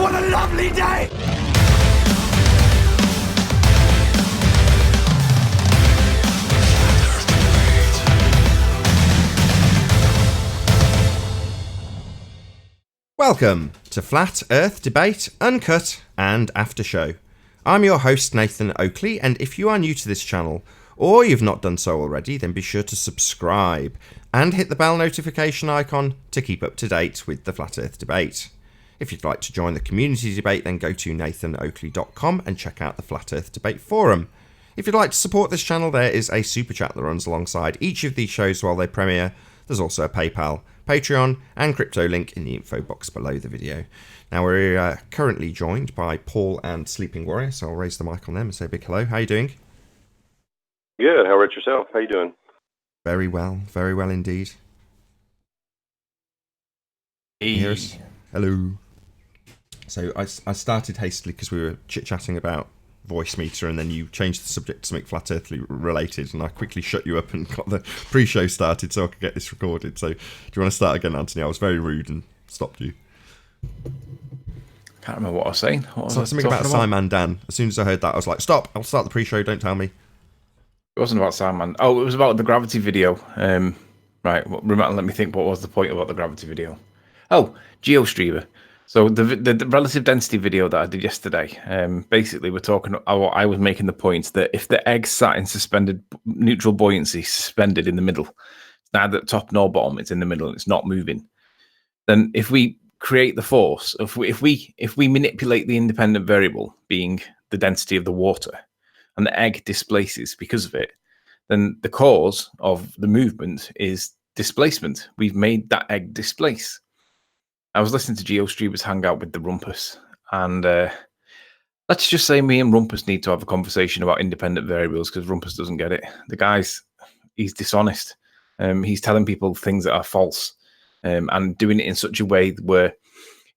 What a lovely day! Welcome to Flat Earth Debate, Uncut and After Show. I'm your host Nathan Oakley, and if you are new to this channel, or you've not done so already, then be sure to subscribe and hit the bell notification icon to keep up to date with the Flat Earth Debate. If you'd like to join the community debate, then go to nathanoakley.com and check out the Flat Earth Debate forum. If you'd like to support this channel, there is a super chat that runs alongside each of these shows while they premiere. There's also a PayPal, Patreon and crypto link in the info box below the video. Now we're currently joined by Paul and Sleeping Warrior, so I'll raise the mic on them and say a big hello. How are you doing? Good. How about yourself? How you doing? Very well indeed. Hey. Can you hear us? Hello. So I started hastily because we were chit-chatting about voice meter, and then you changed the subject to something flat earthly related, and I quickly shut you up and got the pre-show started so I could get this recorded. So do you want to start again, Anthony? I was very rude and stopped you. Can't remember what I was saying. What was something about Simon Dan. As soon as I heard that, I was like, stop, I'll start the pre-show, don't tell me. It wasn't about Simon. Oh, it was about the gravity video. Right, let me think, what was the point about the gravity video? Oh, GeoStreamer. So the relative density video that I did yesterday, basically we're talking, I was making the point that if the egg sat in suspended neutral buoyancy, suspended in the middle, it's neither at top nor bottom, it's in the middle and it's not moving, then if we create the force, if we manipulate the independent variable being the density of the water, and the egg displaces because of it, then the cause of the movement is displacement. We've made that egg displace. I was listening to GeoStreamer's hangout with the Rumpus, and let's just say me and Rumpus need to have a conversation about independent variables because Rumpus doesn't get it. The guy's, he's dishonest. He's telling people things that are false, and doing it in such a way where,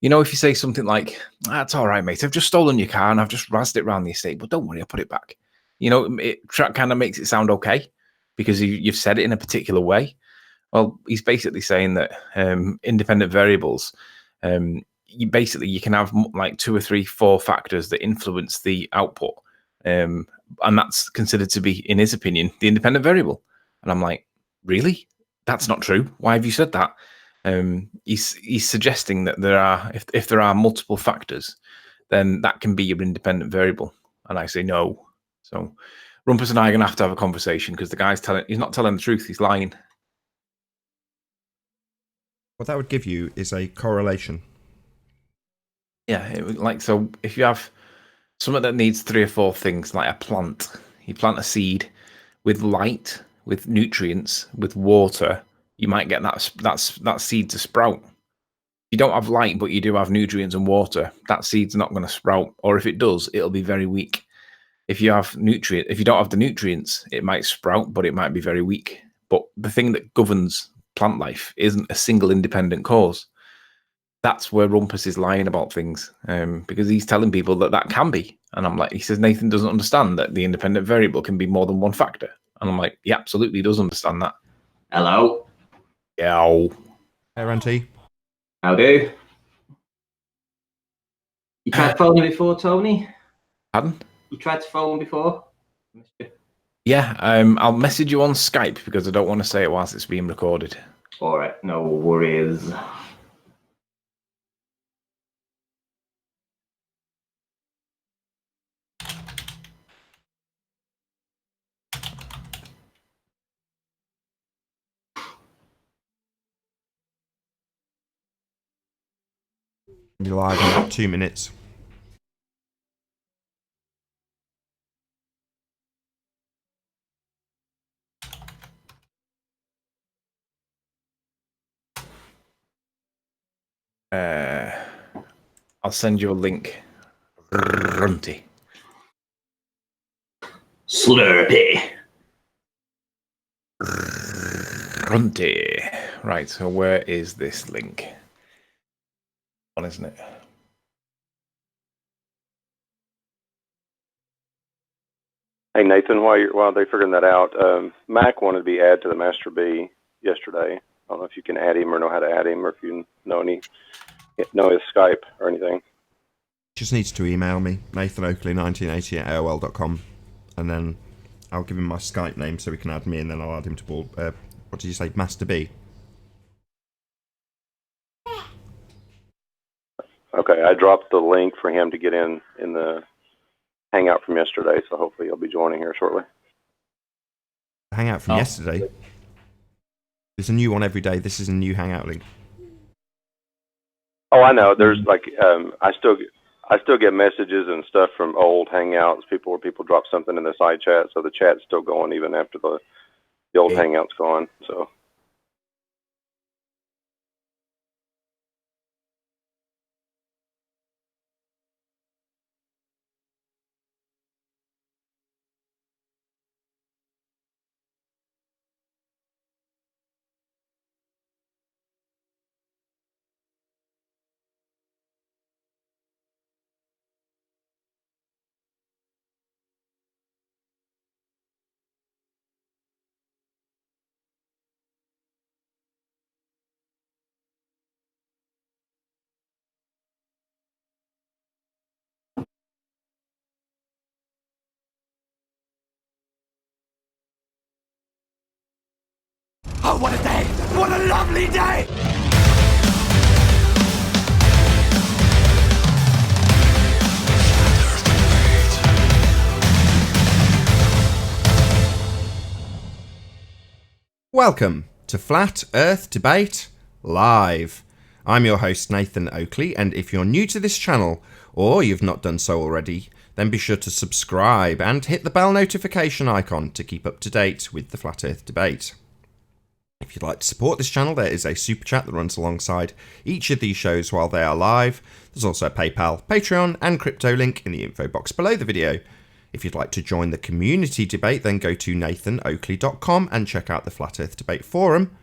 you know, if you say something like, "That's all right, mate, I've just stolen your car and I've just razzed it around the estate, but don't worry, I'll put it back." You know, it kind of makes it sound okay because you've said it in a particular way. Well, he's basically saying that independent variables, you can have like 2 or 3, 4 factors that influence the output, and that's considered to be, in his opinion, the independent variable. And I'm like, really? That's not true. Why have you said that? He's suggesting that there are, if there are multiple factors, then that can be your independent variable. And I say no. So Rumpus and I are going to have a conversation because the guy's he's not telling the truth. He's lying. What that would give you is a correlation. Yeah, so if you have something that needs 3 or 4 things, like a plant, you plant a seed with light, with nutrients, with water, you might get that seed to sprout. If you don't have light, but you do have nutrients and water, that seed's not going to sprout, or if it does, it'll be very weak. If you don't have the nutrients, it might sprout, but it might be very weak. But the thing that governs plant life isn't a single independent cause. That's where Rumpus is lying about things, because he's telling people that can be. And I'm like, he says Nathan doesn't understand that the independent variable can be more than one factor. And I'm like, he absolutely does understand that. Hello. Yeah. Hey, Ranty. Howdy. You tried to phone me before, Tony? Pardon? You tried to phone before? Yeah, I'll message you on Skype because I don't want to say it whilst it's being recorded. All right, no worries. You're live in about 2 minutes. I'll send you a link. Runty. Slurpee. Runty. Right, so where is this link? On, isn't it? Hey Nathan, while they're figuring that out, Mac wanted to be added to the Master B yesterday. I don't know if you can add him or know how to add him, or if you know his Skype or anything. Just needs to email me, Nathan Oakley 1980 at AOL.com, and then I'll give him my Skype name so he can add me, and then I'll add him to what did you say, Master B? Okay, I dropped the link for him to get in the hangout from yesterday, so hopefully he'll be joining here shortly. Hangout from yesterday? There's a new one every day. This is a new hangout link. Oh, I know. There's like I still get messages and stuff from old hangouts, where people drop something in the side chat, so the chat's still going even after the old hangout's gone. So. Oh, what a day! What a lovely day! Welcome to Flat Earth Debate Live. I'm your host Nathan Oakley, and if you're new to this channel, or you've not done so already, then be sure to subscribe and hit the bell notification icon to keep up to date with the Flat Earth Debate. If you'd like to support this channel, there is a super chat that runs alongside each of these shows while they are live. There's also a PayPal, Patreon and crypto link in the info box below the video. If you'd like to join the community debate, then go to nathanoakley.com and check out the Flat Earth Debate Forum.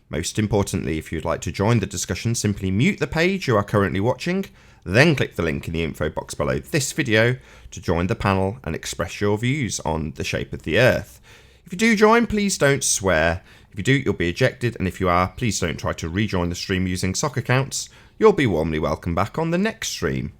Most importantly, if you'd like to join the discussion, simply mute the page you are currently watching, then click the link in the info box below this video to join the panel and express your views on the shape of the Earth. If you do join, please don't swear. If you do, you'll be ejected, and if you are, please don't try to rejoin the stream using sock accounts. You'll be warmly welcome back on the next stream.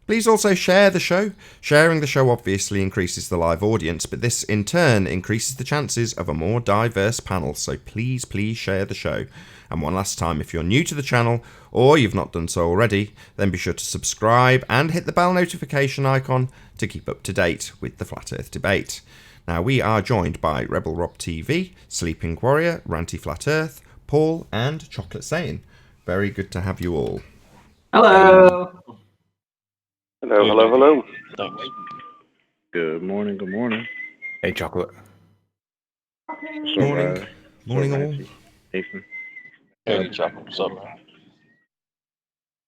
Please also share the show. Sharing the show obviously increases the live audience, but this in turn increases the chances of a more diverse panel, so please share the show. And one last time, if you're new to the channel, or you've not done so already, then be sure to subscribe and hit the bell notification icon to keep up to date with the Flat Earth Debate. Now, we are joined by Rebel Rob TV, Sleeping Warrior, Ranty Flat Earth, Paul, and Chocolate Satan. Very good to have you all. Hello. Hello. Thanks. Good morning. Hey, Chocolate. Morning. Morning all. Nathan. Hey, Chocolate, what's up, man?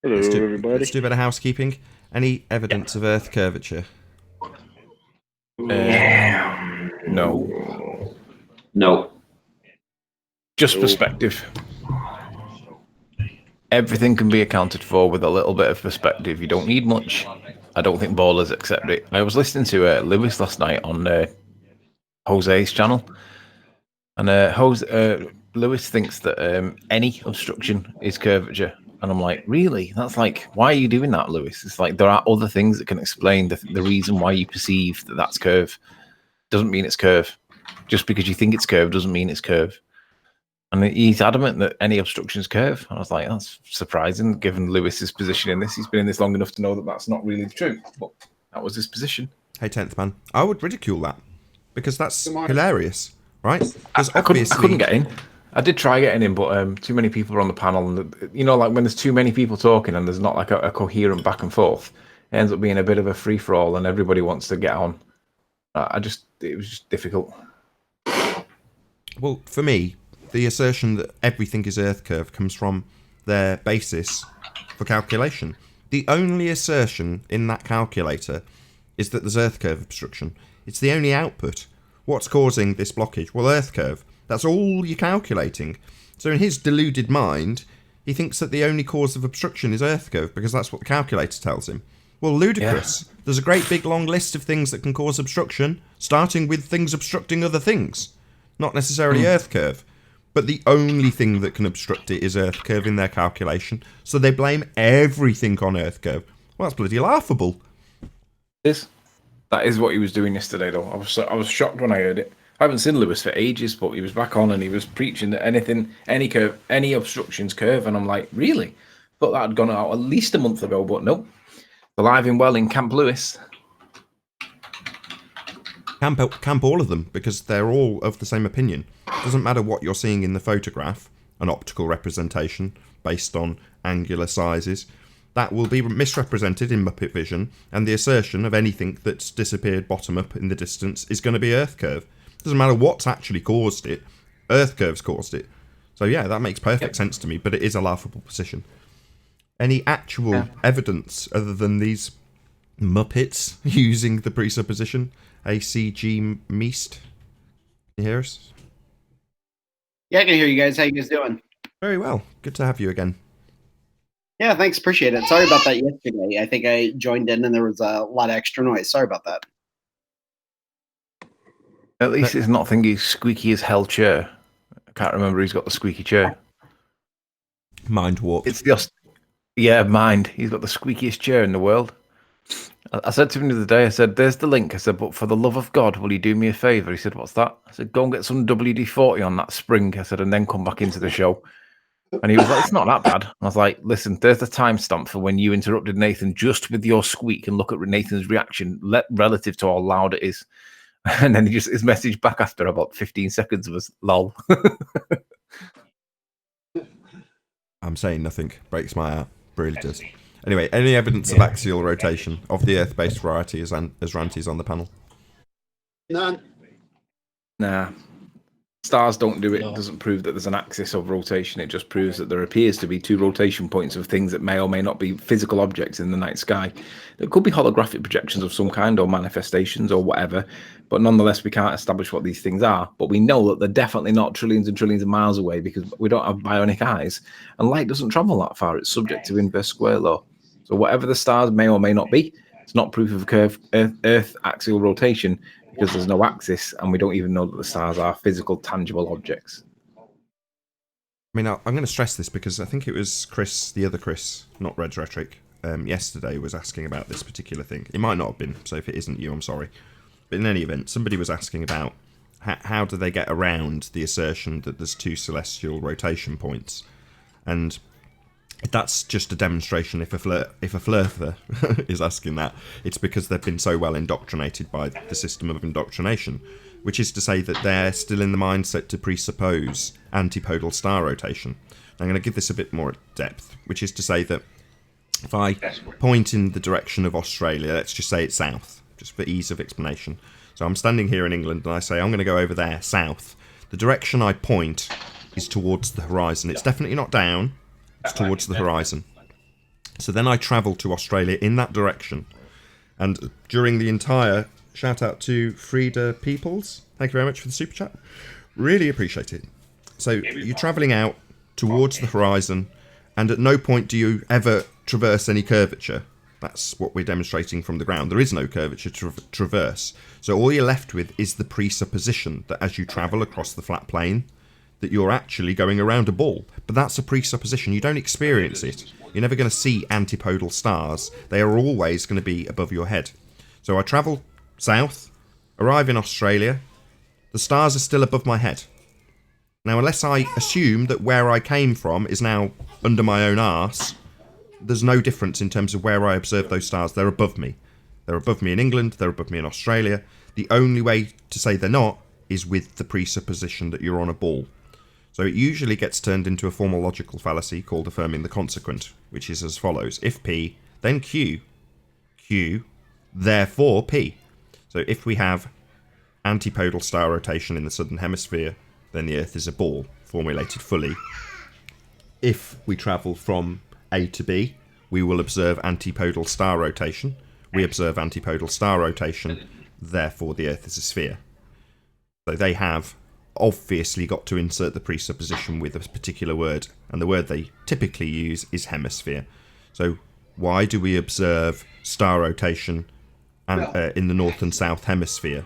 Hello, everybody. Let's do a bit of housekeeping. Any evidence of Earth curvature? No. Just perspective. Everything can be accounted for with a little bit of perspective. You don't need much. I don't think ballers accept it. I was listening to Lewis last night on Jose's channel, and Lewis thinks that any obstruction is curvature. And I'm like, really? That's like, why are you doing that, Lewis? It's like, there are other things that can explain the reason why you perceive that that's curve. Doesn't mean it's curve. Just because you think it's curve doesn't mean it's curve. And he's adamant that any obstruction is curve. I was like, that's surprising, given Lewis's position in this. He's been in this long enough to know that that's not really the truth. But that was his position. Hey, 10th man, I would ridicule that, because that's hilarious, right? I couldn't get in. I did try getting in, but too many people are on the panel. And, like when there's too many people talking and there's not like a coherent back and forth, it ends up being a bit of a free-for-all and everybody wants to get on. It was just difficult. Well, for me, the assertion that everything is Earth curve comes from their basis for calculation. The only assertion in that calculator is that there's Earth curve obstruction. It's the only output. What's causing this blockage? Well, Earth curve. That's all you're calculating. So in his deluded mind, he thinks that the only cause of obstruction is Earth curve because that's what the calculator tells him. Well, ludicrous. Yeah. There's a great big long list of things that can cause obstruction, starting with things obstructing other things. Not necessarily Earth curve. But the only thing that can obstruct it is Earth curve in their calculation. So they blame everything on Earth curve. Well, that's bloody laughable. That is what he was doing yesterday, though. I was shocked when I heard it. I haven't seen Lewis for ages, but he was back on and he was preaching that any obstructions curve, and I'm like, really? Thought that had gone out at least a month ago, but nope. Alive and well in Camp Lewis. Camp all of them, because they're all of the same opinion. It doesn't matter what you're seeing in the photograph, an optical representation based on angular sizes. That will be misrepresented in Muppet vision, and the assertion of anything that's disappeared bottom up in the distance is going to be Earth curve. Doesn't matter what's actually caused it, Earth curve's caused it. So yeah, that makes perfect sense to me, but it is a laughable position. Any actual evidence other than these Muppets using the presupposition? ACG Meast? Can you hear us? Yeah, I can hear you guys. How you guys doing? Very well. Good to have you again. Yeah, thanks. Appreciate it. Sorry about that yesterday. I think I joined in and there was a lot of extra noise. Sorry about that. At least it's not thingy squeaky as hell chair. I can't remember who's got the squeaky chair. Mind warp. It's just, yeah, mind. He's got the squeakiest chair in the world. I said to him the other day, I said, there's the link. I said, but for the love of God, will you do me a favour? He said, what's that? I said, go and get some WD-40 on that spring. I said, and then come back into the show. And he was like, it's not that bad. I was like, listen, there's the timestamp for when you interrupted Nathan just with your squeak, and look at Nathan's reaction relative to how loud it is. And then his message back after about 15 seconds was lol. I'm saying nothing. Breaks my heart. Really does. Anyway, any evidence of axial rotation of the Earth-based variety as Ranty's on the panel? None. Nah. Stars don't do it. It doesn't prove that there's an axis of rotation. It just proves that there appears to be two rotation points of things that may or may not be physical objects in the night sky. There could be holographic projections of some kind or manifestations or whatever, but nonetheless, we can't establish what these things are. But we know that they're definitely not trillions and trillions of miles away because we don't have bionic eyes, and light doesn't travel that far. It's subject to inverse square law. So whatever the stars may or may not be, it's not proof of curve Earth axial rotation, because there's no axis, and we don't even know that the stars are physical, tangible objects. I mean, I'm going to stress this because I think it was Chris, the other Chris, not Red's Rhetoric, yesterday was asking about this particular thing. It might not have been, so if it isn't you, I'm sorry. But in any event, somebody was asking about how do they get around the assertion that there's two celestial rotation points. And that's just a demonstration. If a flirter is asking that, it's because they've been so well indoctrinated by the system of indoctrination, which is to say that they're still in the mindset to presuppose antipodal star rotation. I'm going to give this a bit more depth, which is to say that if I point in the direction of Australia, let's just say it's south, just for ease of explanation. So I'm standing here in England and I say I'm going to go over there, south. The direction I point is towards the horizon. It's definitely not down. It's towards the horizon. So then I travel to Australia in that direction. And during the entire... Shout out to Frida Peoples. Thank you very much for the super chat. Really appreciate it. So you're travelling out towards the horizon, and at no point do you ever traverse any curvature. That's what we're demonstrating from the ground. There is no curvature to traverse. So all you're left with is the presupposition that as you travel across the flat plane, that you're actually going around a ball. But that's a presupposition. You don't experience it. You're never going to see antipodal stars. They are always going to be above your head. So I travel south, arrive in Australia. The stars are still above my head. Now, unless I assume that where I came from is now under my own arse, there's no difference in terms of where I observe those stars. They're above me. They're above me in England. They're above me in Australia. The only way to say they're not is with the presupposition that you're on a ball. So it usually gets turned into a formal logical fallacy called affirming the consequent, which is as follows. If P, then Q. Q, therefore P. So if we have antipodal star rotation in the southern hemisphere, then the Earth is a ball, formulated fully. If we travel from A to B, we will observe antipodal star rotation. We observe antipodal star rotation, therefore the Earth is a sphere. So they have obviously got to insert the presupposition with a particular word, and the word they typically use is hemisphere. So why do we observe star rotation in the north and south hemisphere?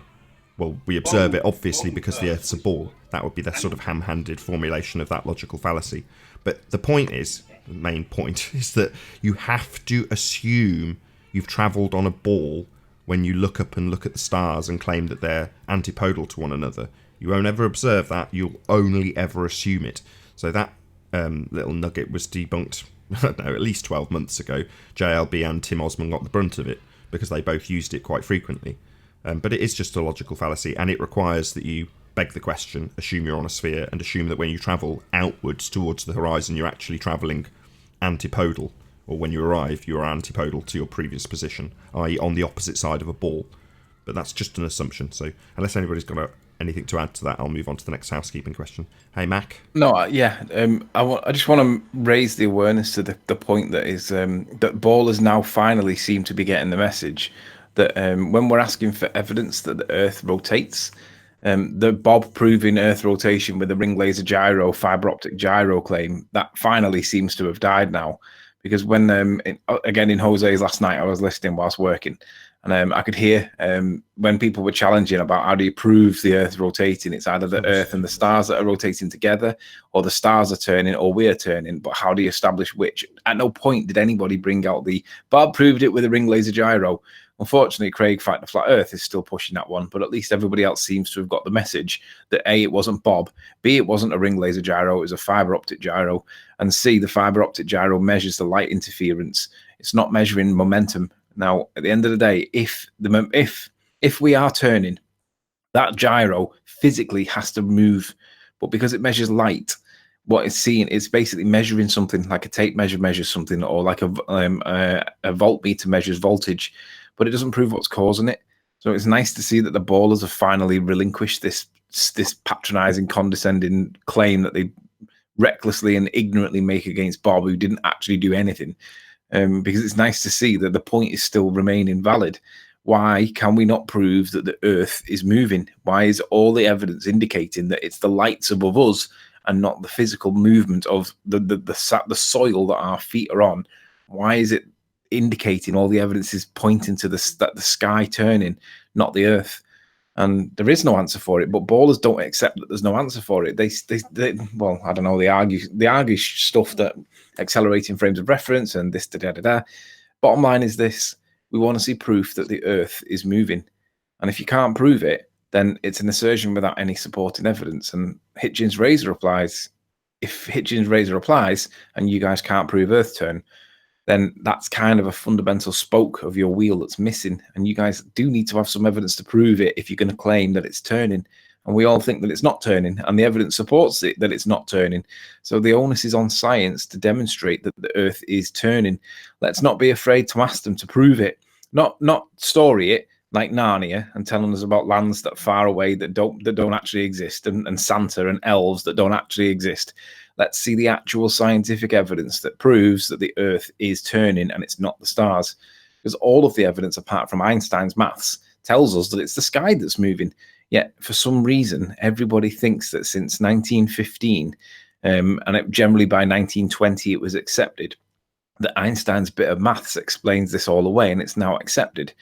Well, we observe it obviously because the Earth's a ball. That would be the sort of ham-handed formulation of that logical fallacy. But the point is, main point, is that you have to assume you've travelled on a ball when you look up and look at the stars and claim that they're antipodal to one another. You won't ever observe that. You'll only ever assume it. So that little nugget was debunked, I don't know, at least 12 months ago. JLB and Tim Osman got the brunt of it because they both used it quite frequently. But it is just a logical fallacy, and it requires that you beg the question, assume you're on a sphere, and assume that when you travel outwards towards the horizon, you're actually travelling antipodal, or when you arrive, you are antipodal to your previous position, i.e. on the opposite side of a ball. But that's just an assumption, so unless anybody's got anything to add to that, I'll move on to the next housekeeping question. Hey, Mac? No, I just want to raise the awareness to the point that is that ballers now finally seem to be getting the message that when we're asking for evidence that the Earth rotates, the Bob proving Earth rotation with a ring laser gyro, fiber optic gyro claim, that finally seems to have died now. Because when, again, in Jose's last night, I was listening whilst working, and I could hear when people were challenging about how do you prove the Earth rotating. It's either the Earth and the stars that are rotating together, or the stars are turning, or we're turning. But how do you establish which? At no point did anybody bring out the Bob proved it with a ring laser gyro. Unfortunately, Craig Fight the Flat Earth is still pushing that one, but at least everybody else seems to have got the message that A, it wasn't Bob, B, it wasn't a ring laser gyro, it was a fiber optic gyro, and C, the fiber optic gyro measures the light interference. It's not measuring momentum. Now, at the end of the day, if we are turning, that gyro physically has to move, but because it measures light, what it's seeing is basically measuring something like a tape measure measures something, or like a voltmeter measures voltage, but it doesn't prove what's causing it. So it's nice to see that the ballers have finally relinquished this patronizing, condescending claim that they recklessly and ignorantly make against Bob, who didn't actually do anything. Because it's nice to see that the point is still remaining valid. Why can we not prove that the Earth is moving? Why is all the evidence indicating that it's the lights above us and not the physical movement of the soil that our feet are on? Why is it indicating all the evidence is pointing to the sky turning, not the Earth? And there is no answer for it, but ballers don't accept that there's no answer for it. They well, I don't know, they argue stuff that accelerating frames of reference and this, da. Bottom line is this: we want to see proof that the Earth is moving. And if you can't prove it, then it's an assertion without any supporting evidence. And Hitchens' razor applies. If Hitchens' razor applies and you guys can't prove Earth turn, then that's kind of a fundamental spoke of your wheel that's missing. And you guys do need to have some evidence to prove it if you're going to claim that it's turning. And we all think that it's not turning, and the evidence supports it that it's not turning. So the onus is on science to demonstrate that the Earth is turning. Let's not be afraid to ask them to prove it, not story it like Narnia and telling us about lands that are far away that don't actually exist, and Santa and elves that don't actually exist. Let's see the actual scientific evidence that proves that the Earth is turning and it's not the stars. Because all of the evidence, apart from Einstein's maths, tells us that it's the sky that's moving. Yet, for some reason, everybody thinks that since 1915, generally by 1920 it was accepted, that Einstein's bit of maths explains this all away, and it's now accepted.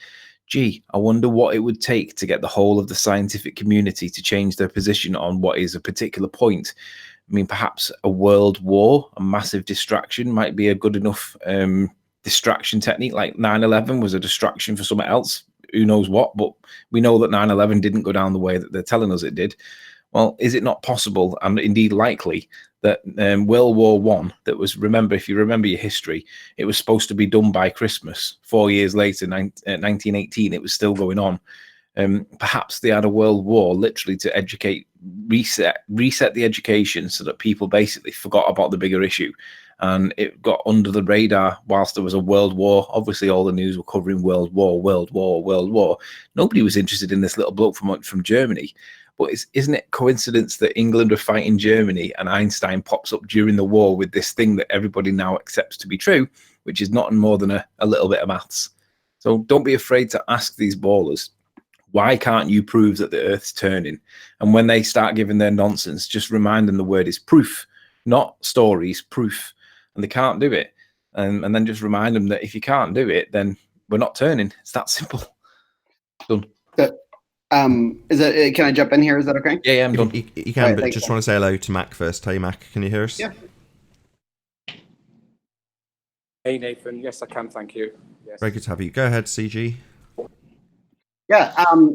Gee, I wonder what it would take to get the whole of the scientific community to change their position on what is a particular point. I mean, perhaps a world war, a massive distraction, might be a good enough distraction technique, like 9/11 was a distraction for something else. Who knows what, but we know that 9/11 didn't go down the way that they're telling us it did. Well, is it not possible, and indeed likely, that World War One, that was, remember, if you remember your history, it was supposed to be done by Christmas. 4 years later, 1918, it was still going on. Perhaps they had a world war literally to educate, reset the education so that people basically forgot about the bigger issue. And it got under the radar whilst there was a world war. Obviously, all the news were covering world war. Nobody was interested in this little bloke from Germany. But isn't it coincidence that England are fighting Germany and Einstein pops up during the war with this thing that everybody now accepts to be true, which is nothing more than a little bit of maths? So don't be afraid to ask these ballers, why can't you prove that the Earth's turning? And when they start giving their nonsense, just remind them the word is proof, not stories, proof. And they can't do it. And then just remind them that if you can't do it, then we're not turning. It's that simple. Done. Is it? Can I jump in here? Is that okay? Yeah, I'm done. You can, right, but just want to say hello to Mac first. Hey, Mac, can you hear us? Yeah. Hey Nathan, yes I can, thank you. Yes. Very good to have you. Go ahead, CG. Yeah.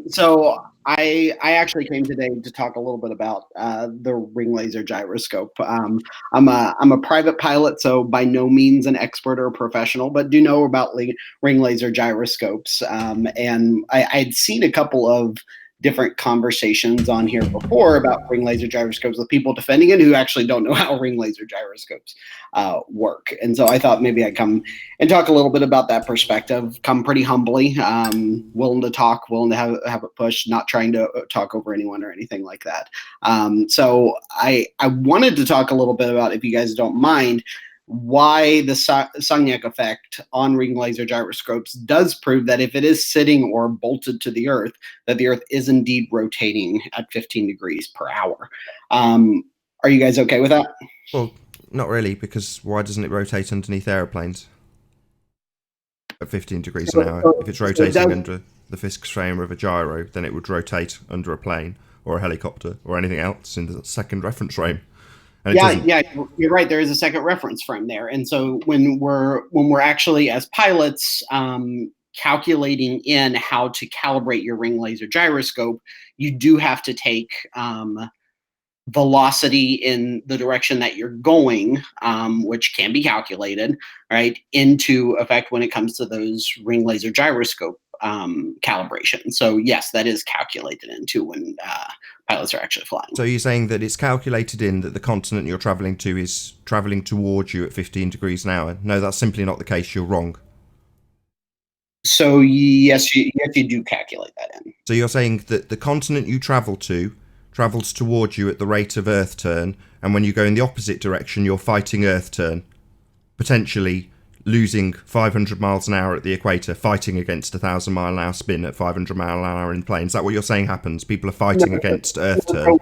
So I actually came today to talk a little bit about the ring laser gyroscope. I'm a private pilot, so by no means an expert or a professional, but do know about ring laser gyroscopes. And I'd seen a couple of different conversations on here before about ring laser gyroscopes with people defending it who actually don't know how ring laser gyroscopes work. And so I thought maybe I'd come and talk a little bit about that perspective. Come pretty humbly, willing to talk, willing to have it pushed, not trying to talk over anyone or anything like that. So I wanted to talk a little bit about, if you guys don't mind, why the Sagnac effect on ring laser gyroscopes does prove that if it is sitting or bolted to the Earth, that the Earth is indeed rotating at 15 degrees per hour. Are you guys okay with that? Well, not really, because why doesn't it rotate underneath aeroplanes at 15 degrees an hour? If it's rotating under the fixed frame of a gyro, then it would rotate under a plane or a helicopter or anything else in the second reference frame. Yeah, you're right. There is a second reference frame there, and so when we're actually as pilots calculating in how to calibrate your ring laser gyroscope, you do have to take velocity in the direction that you're going, which can be calculated, right, into effect when it comes to those ring laser gyroscope calibration. So yes, that is calculated into when pilots are actually flying. So you're saying that it's calculated in that the continent you're traveling to is traveling towards you at 15 degrees an hour? No, that's simply not the case. You're wrong. So yes, you do calculate that in. So you're saying that the continent you travel to travels towards you at the rate of Earth turn, and when you go in the opposite direction, you're fighting Earth turn, potentially losing 500 miles an hour at the equator, fighting against 1,000 mile an hour spin at 500 mile an hour in planes. Is that what you're saying happens? People are fighting against Earth turn.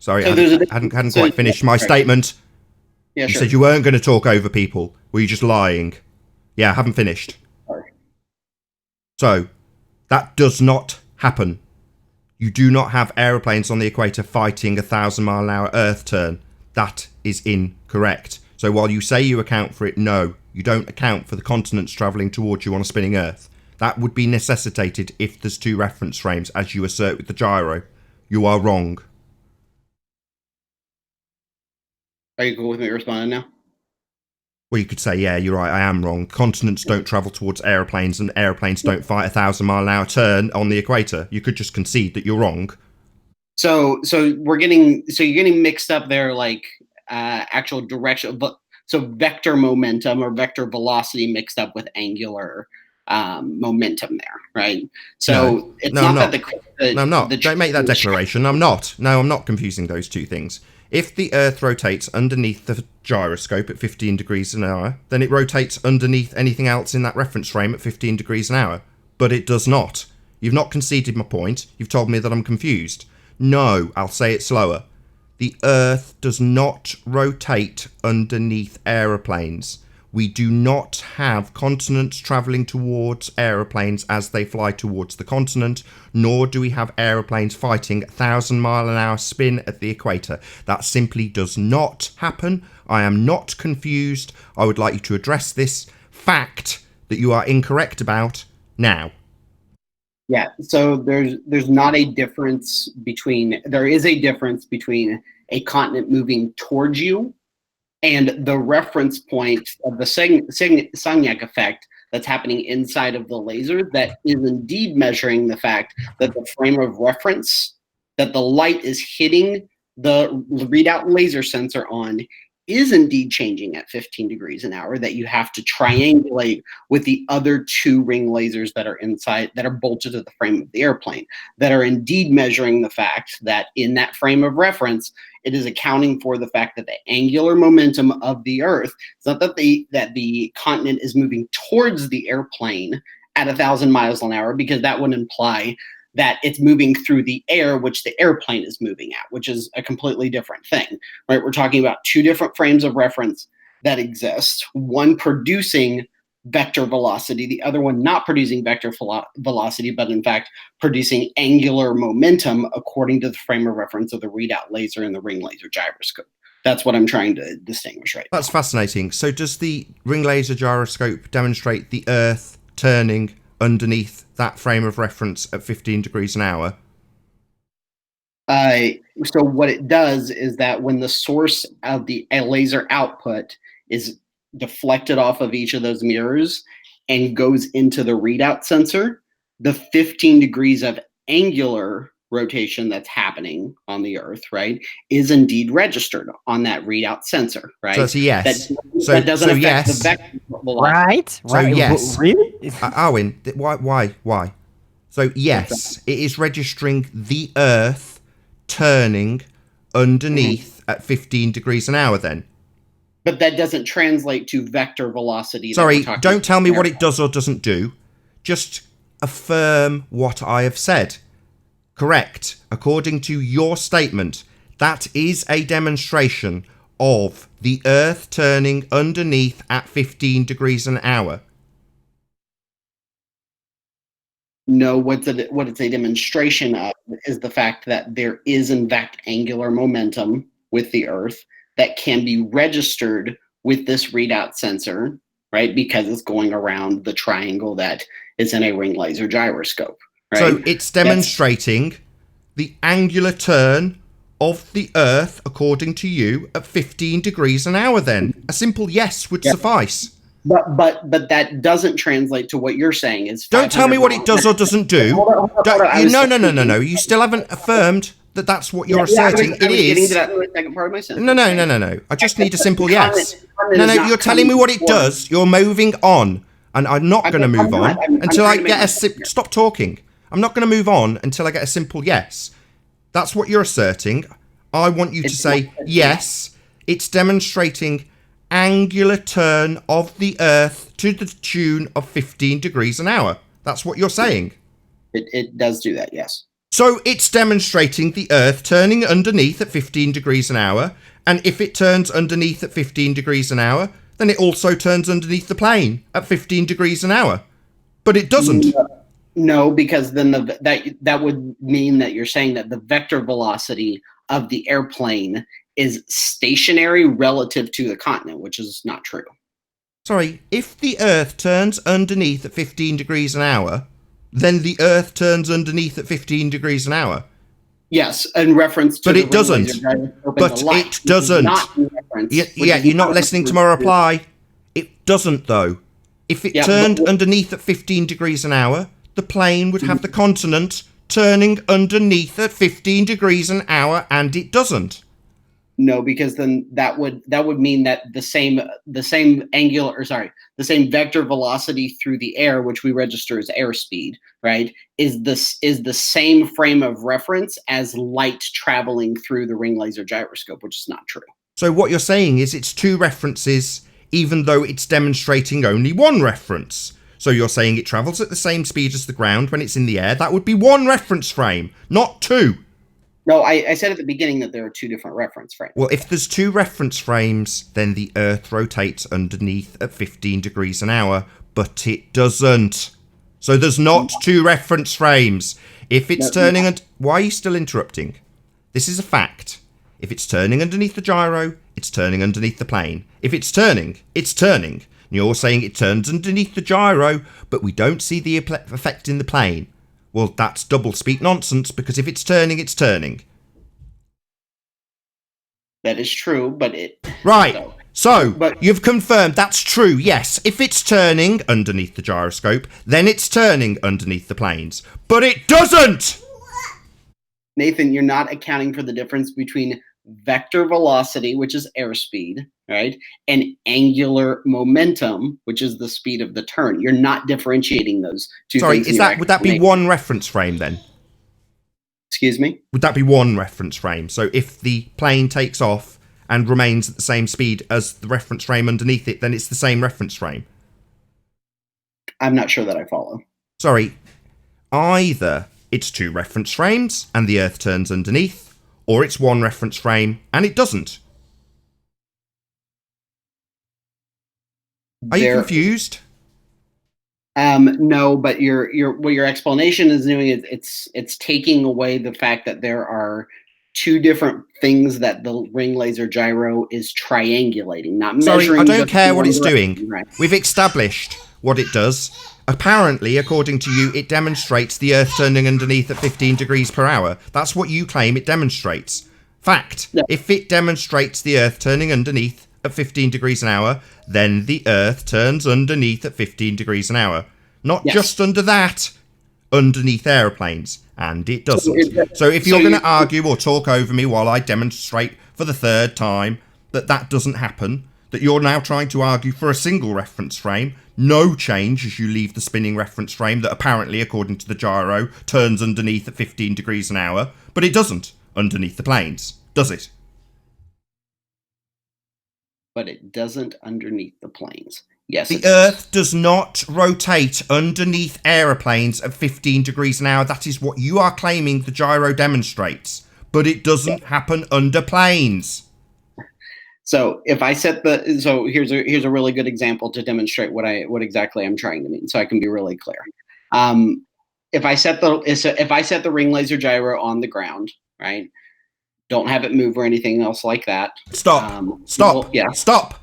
Sorry, I hadn't quite finished my statement. Yeah, you said you weren't going to talk over people. Were you just lying? Yeah, I haven't finished. Sorry. So, that does not happen. You do not have aeroplanes on the equator fighting 1,000 mile an hour Earth turn. That is incorrect. So while you say you account for it, no, you don't account for the continents travelling towards you on a spinning Earth. That would be necessitated if there's two reference frames, as you assert with the gyro. You are wrong. Are you cool with me responding now? Well, you could say, yeah, you're right, I am wrong. Continents don't travel towards aeroplanes, and aeroplanes don't fight 1,000 mile an hour turn on the equator. You could just concede that you're wrong. So you're getting mixed up there, like actual direction, but so vector momentum or vector velocity mixed up with angular momentum there, right? So it's not that no, I'm not. Don't make that declaration. I'm not. No, I'm not confusing those two things. If the Earth rotates underneath the gyroscope at 15 degrees an hour, then it rotates underneath anything else in that reference frame at 15 degrees an hour. But it does not. You've not conceded my point. You've told me that I'm confused. No, I'll say it slower. The Earth does not rotate underneath aeroplanes. We do not have continents travelling towards aeroplanes as they fly towards the continent, nor do we have aeroplanes fighting 1,000 mile an hour spin at the equator. That simply does not happen. I am not confused. I would like you to address this fact that you are incorrect about now. Yeah, so there's not a difference between, there is a difference between a continent moving towards you and the reference point of the Sagnac effect that's happening inside of the laser that is indeed measuring the fact that the frame of reference that the light is hitting the readout laser sensor on is indeed changing at 15 degrees an hour, that you have to triangulate with the other two ring lasers that are inside, that are bolted to the frame of the airplane, that are indeed measuring the fact that in that frame of reference, it is accounting for the fact that the angular momentum of the Earth, it's not that the continent is moving towards the airplane at 1,000 miles an hour, because that would imply that it's moving through the air, which the airplane is moving at, which is a completely different thing, right? We're talking about two different frames of reference that exist, one producing vector velocity, the other one not producing vector velocity, but in fact producing angular momentum according to the frame of reference of the readout laser and the ring laser gyroscope. That's what I'm trying to distinguish right That's fascinating. So does the ring laser gyroscope demonstrate the Earth turning underneath that frame of reference at 15 degrees an hour? So what it does is that when the source of the laser output is deflected off of each of those mirrors and goes into the readout sensor, the 15 degrees of angular rotation that's happening on the Earth, right, is indeed registered on that readout sensor, right? So that's a yes. That doesn't affect yes. the vector velocity. Right? So yes. Really? Arwen, why? So yes, it is registering the Earth turning underneath at 15 degrees an hour then. But that doesn't translate to vector velocity. Sorry, don't tell me what it does or doesn't do. Just affirm what I have said. Correct. According to your statement, that is a demonstration of the Earth turning underneath at 15 degrees an hour. No, what it's a demonstration of is the fact that there is in fact angular momentum with the Earth that can be registered with this readout sensor, right? Because it's going around the triangle that is in a ring laser gyroscope, right? So it's demonstrating the angular turn of the Earth, according to you, at 15 degrees an hour then. A simple yes would suffice. But that doesn't translate to what you're saying. Is don't tell me what it does or doesn't do. No. You still haven't affirmed that that's what you're asserting. I was getting to that in the second part of my sentence. No. I just need a simple yes. No, you're telling me what it does. You're moving on. And I'm not going to move on until I get a... Stop talking. I'm not going to move on until I get a simple yes. That's what you're asserting. I want you to say, yes, it's demonstrating angular turn of the Earth to the tune of 15 degrees an hour. That's what you're saying. It does do that, yes. So it's demonstrating the Earth turning underneath at 15 degrees an hour, and if it turns underneath at 15 degrees an hour, then it also turns underneath the plane at 15 degrees an hour. But it doesn't. No, because then that would mean that you're saying that the vector velocity of the airplane is stationary relative to the continent, which is not true. Sorry, if the Earth turns underneath at 15 degrees an hour, then the Earth turns underneath at 15 degrees an hour. Yes, in reference to... But it doesn't. But it doesn't. Yeah, you're not listening to my reply. It doesn't, though. If it turned underneath at 15 degrees an hour, the plane would have the continent turning underneath at 15 degrees an hour, and it doesn't. No, because then that would mean that the same vector velocity through the air, which we register as airspeed, right, is the same frame of reference as light traveling through the ring laser gyroscope, which is not true. So what you're saying is it's two references, even though it's demonstrating only one reference. So you're saying it travels at the same speed as the ground when it's in the air. That would be one reference frame, not two. No, I said at the beginning that there are two different reference frames. Well, if there's two reference frames, then the Earth rotates underneath at 15 degrees an hour, but it doesn't. So there's not two reference frames. If it's turning... Why are you still interrupting? This is a fact. If it's turning underneath the gyro, it's turning underneath the plane. If it's turning, it's turning. And you're saying it turns underneath the gyro, but we don't see the effect in the plane. Well, that's double-speak nonsense, because if it's turning, it's turning. That is true, but it... Right, but you've confirmed that's true, yes. If it's turning underneath the gyroscope, then it's turning underneath the planes. But it doesn't! Nathan, you're not accounting for the difference between vector velocity, which is airspeed, right, and angular momentum, which is the speed of the turn. You're not differentiating those two things. Sorry, would that be one reference frame then? Excuse me? Would that be one reference frame? So if the plane takes off and remains at the same speed as the reference frame underneath it, then it's the same reference frame? I'm not sure that I follow. Sorry, either it's two reference frames and the Earth turns underneath, or it's one reference frame and it doesn't. Are you confused? No, but your what your explanation is doing is it's taking away the fact that there are two different things that the ring laser gyro is triangulating, not measuring. Sorry, I don't just care what one it's direction, doing. right? We've established what it does. Apparently, according to you, it demonstrates the Earth turning underneath at 15 degrees per hour. That's what you claim it demonstrates. Fact. No. If it demonstrates the Earth turning underneath at 15 degrees an hour, then the Earth turns underneath at 15 degrees an hour. Not Yes. just under that, underneath aeroplanes. And it doesn't. So if so you're going you- to argue or talk over me while I demonstrate for the third time that that doesn't happen, that you're now trying to argue for a single reference frame, no change as you leave the spinning reference frame that apparently, according to the gyro, turns underneath at 15 degrees an hour, but it doesn't underneath the planes, does it? But it doesn't underneath the planes. Yes, The it does. Earth does not rotate underneath aeroplanes at 15 degrees an hour. That is what you are claiming the gyro demonstrates. But it doesn't happen under planes. So if I set the here's a really good example to demonstrate what exactly I'm trying to mean, so I can be really clear. If I set the ring laser gyro on the ground, right? Don't have it move or anything else like that. Stop. Stop.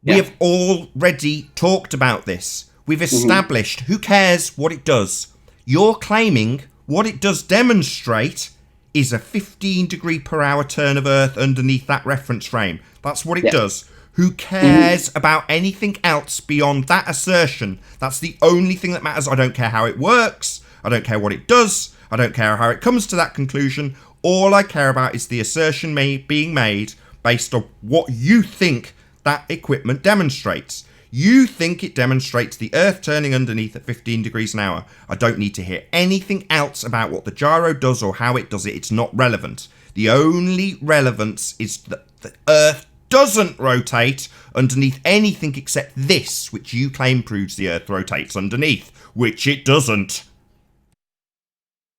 We have already talked about this. We've established who cares what it does. You're claiming what it does demonstrate is a 15 degree per hour turn of Earth underneath that reference frame. That's what it does. Who cares about anything else beyond that assertion? That's the only thing that matters. I don't care how it works. I don't care what it does. I don't care how it comes to that conclusion. All I care about is the assertion being made based on what you think that equipment demonstrates. You think it demonstrates the Earth turning underneath at 15 degrees an hour. I don't need to hear anything else about what the gyro does or how it does it. It's not relevant. The only relevance is that the Earth doesn't rotate underneath anything except this, which you claim proves the Earth rotates underneath, which it doesn't.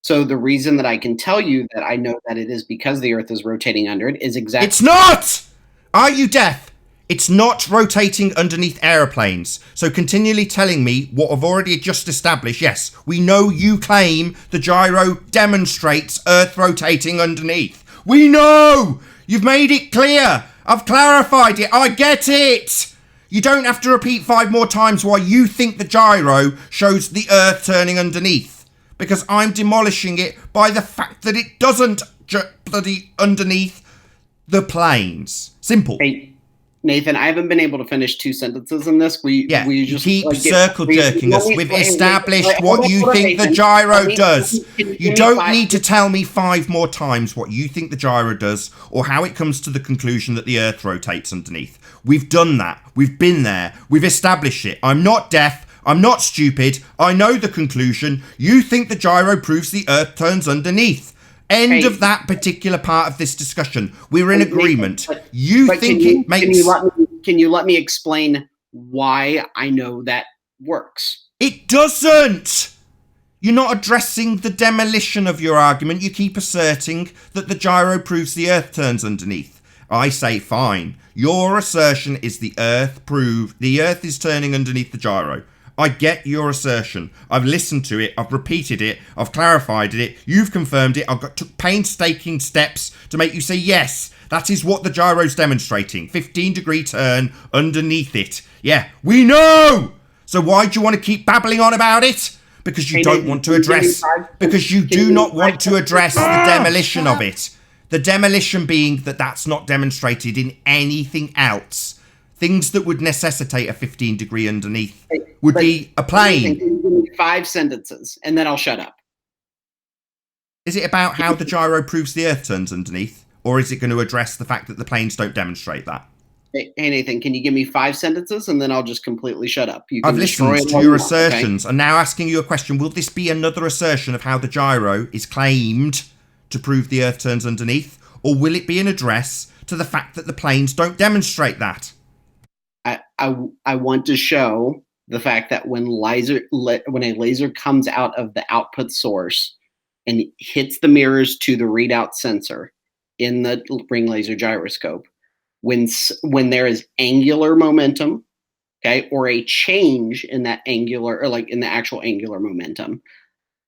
So the reason that I can tell you that I know that it is because the Earth is rotating under it is exactly. It's not! Are you deaf? It's not rotating underneath aeroplanes. So continually telling me what I've already just established, yes, we know you claim the gyro demonstrates Earth rotating underneath. We know! You've made it clear. I've clarified it. I get it. You don't have to repeat 5 more times why you think the gyro shows the Earth turning underneath. Because I'm demolishing it by the fact that it doesn't bloody underneath the planes. Simple. Hey, Nathan, I haven't been able to finish 2 sentences in this. We just keep circle jerking us. We've established what you think the gyro does. You don't need to tell me 5 more times what you think the gyro does or how it comes to the conclusion that the Earth rotates underneath. We've done that. We've been there. We've established it. I'm not deaf. I'm not stupid. I know the conclusion. You think the gyro proves the Earth turns underneath. End of that particular part of this discussion. We're in agreement. You think it makes... Can you let me explain why I know that works? It doesn't! You're not addressing the demolition of your argument. You keep asserting that the gyro proves the Earth turns underneath. I say fine. Your assertion is the Earth is turning underneath the gyro. I get your assertion. I've listened to it. I've repeated it. I've clarified it. You've confirmed it. Took painstaking steps to make you say, yes, that is what the gyro's demonstrating. 15-degree turn underneath it. Yeah, we know! So why do you want to keep babbling on about it? Because you don't want to address... Because you do not want to address the demolition of it. The demolition being that that's not demonstrated in anything else. Things that would necessitate a 15-degree underneath would be a plane. Give me 5 sentences, and then I'll shut up. Is it about how the gyro proves the Earth turns underneath? Or is it going to address the fact that the planes don't demonstrate that? Hey, Nathan, can you give me 5 sentences, and then I'll just completely shut up? I've listened to your assertions. I'm now asking you a question. Will this be another assertion of how the gyro is claimed to prove the Earth turns underneath? Or will it be an address to the fact that the planes don't demonstrate that? I want to show the fact that when a laser comes out of the output source and hits the mirrors to the readout sensor in the ring laser gyroscope, when there is angular momentum, okay, or a change in that angular, or like in the actual angular momentum,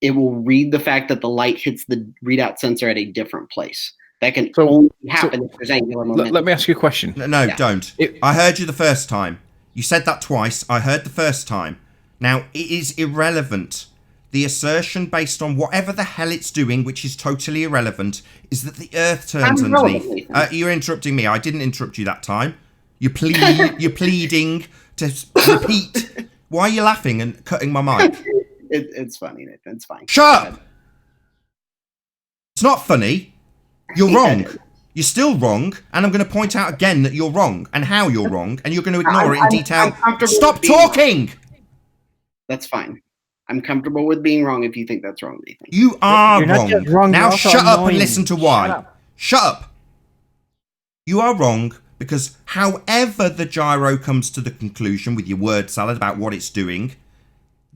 it will read the fact that the light hits the readout sensor at a different place. That can only happen if there's angular momentum. Let me ask you a question. No, don't. I heard you the first time. You said that twice. I heard the first time. Now, it is irrelevant. The assertion based on whatever the hell it's doing, which is totally irrelevant, is that the Earth turns underneath. You're interrupting me. I didn't interrupt you that time. You're pleading to repeat. Why are you laughing and cutting my mic? It's funny, Nathan. It's fine. Shut up! It's not funny. You're wrong. You're still wrong, and I'm going to point out again that you're wrong, and how you're wrong, and you're going to ignore it in detail. Stop talking! That's fine. I'm comfortable with being wrong if you think that's wrong, Nathan. You are You're not wrong. just wrong, Now you're also shut up and annoying. listen to why. Shut up. You are wrong because however the gyro comes to the conclusion with your word salad about what it's doing,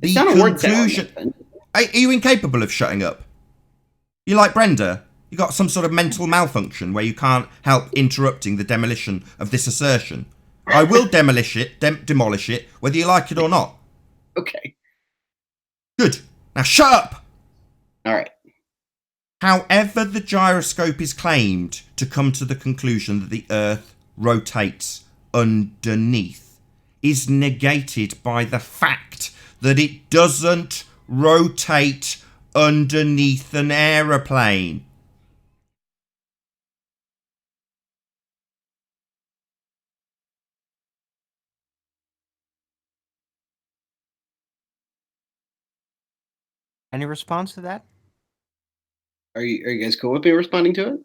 It's not a word salad, Nathan. Are you incapable of shutting up? You like Brenda? You got some sort of mental malfunction where you can't help interrupting the demolition of this assertion. I will demolish it, demolish it, whether you like it or not. Okay. Good. Now shut up! All right. However the gyroscope is claimed to come to the conclusion that the Earth rotates underneath is negated by the fact that it doesn't rotate underneath an aeroplane. Any response to that? Are you guys cool with me responding to it?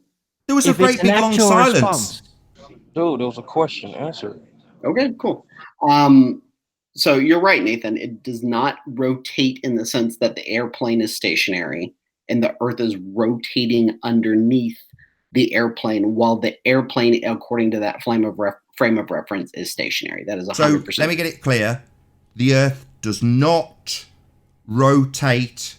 There was a great big long silence. Dude, there was a question. Answer it. Okay, cool. So you're right, Nathan. It does not rotate in the sense that the airplane is stationary and the Earth is rotating underneath the airplane, while the airplane, according to that frame of reference, is stationary. That is 100%. So let me get it clear. The Earth does not rotate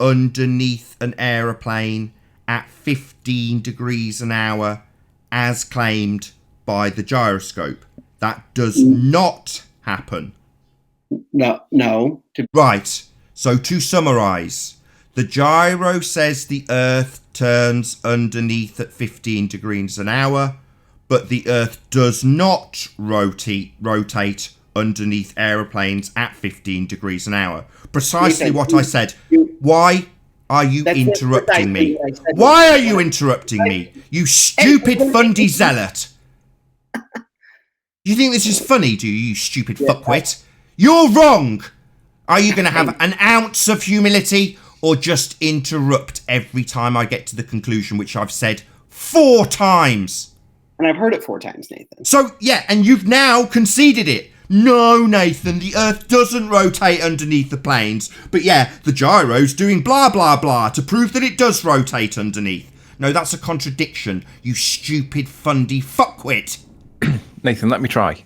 underneath an aeroplane at 15 degrees an hour as claimed by the gyroscope. That does not happen. No. Right. So to summarize, the gyro says the Earth turns underneath at 15 degrees an hour, but the Earth does not rotate underneath aeroplanes at 15 degrees an hour. Precisely Nathan, what I said. Why are you interrupting me? Precisely what I said. Why are you interrupting me? You stupid fundy zealot. You think this is funny, do you stupid fuckwit? You're wrong. Are you going to have an ounce of humility or just interrupt every time I get to the conclusion, which I've said 4 times? And I've heard it 4 times, Nathan. So, yeah, and you've now conceded it. No, Nathan, the Earth doesn't rotate underneath the planes. But yeah, the gyro's doing blah, blah, blah to prove that it does rotate underneath. No, that's a contradiction, you stupid fundy fuckwit. Nathan, let me try.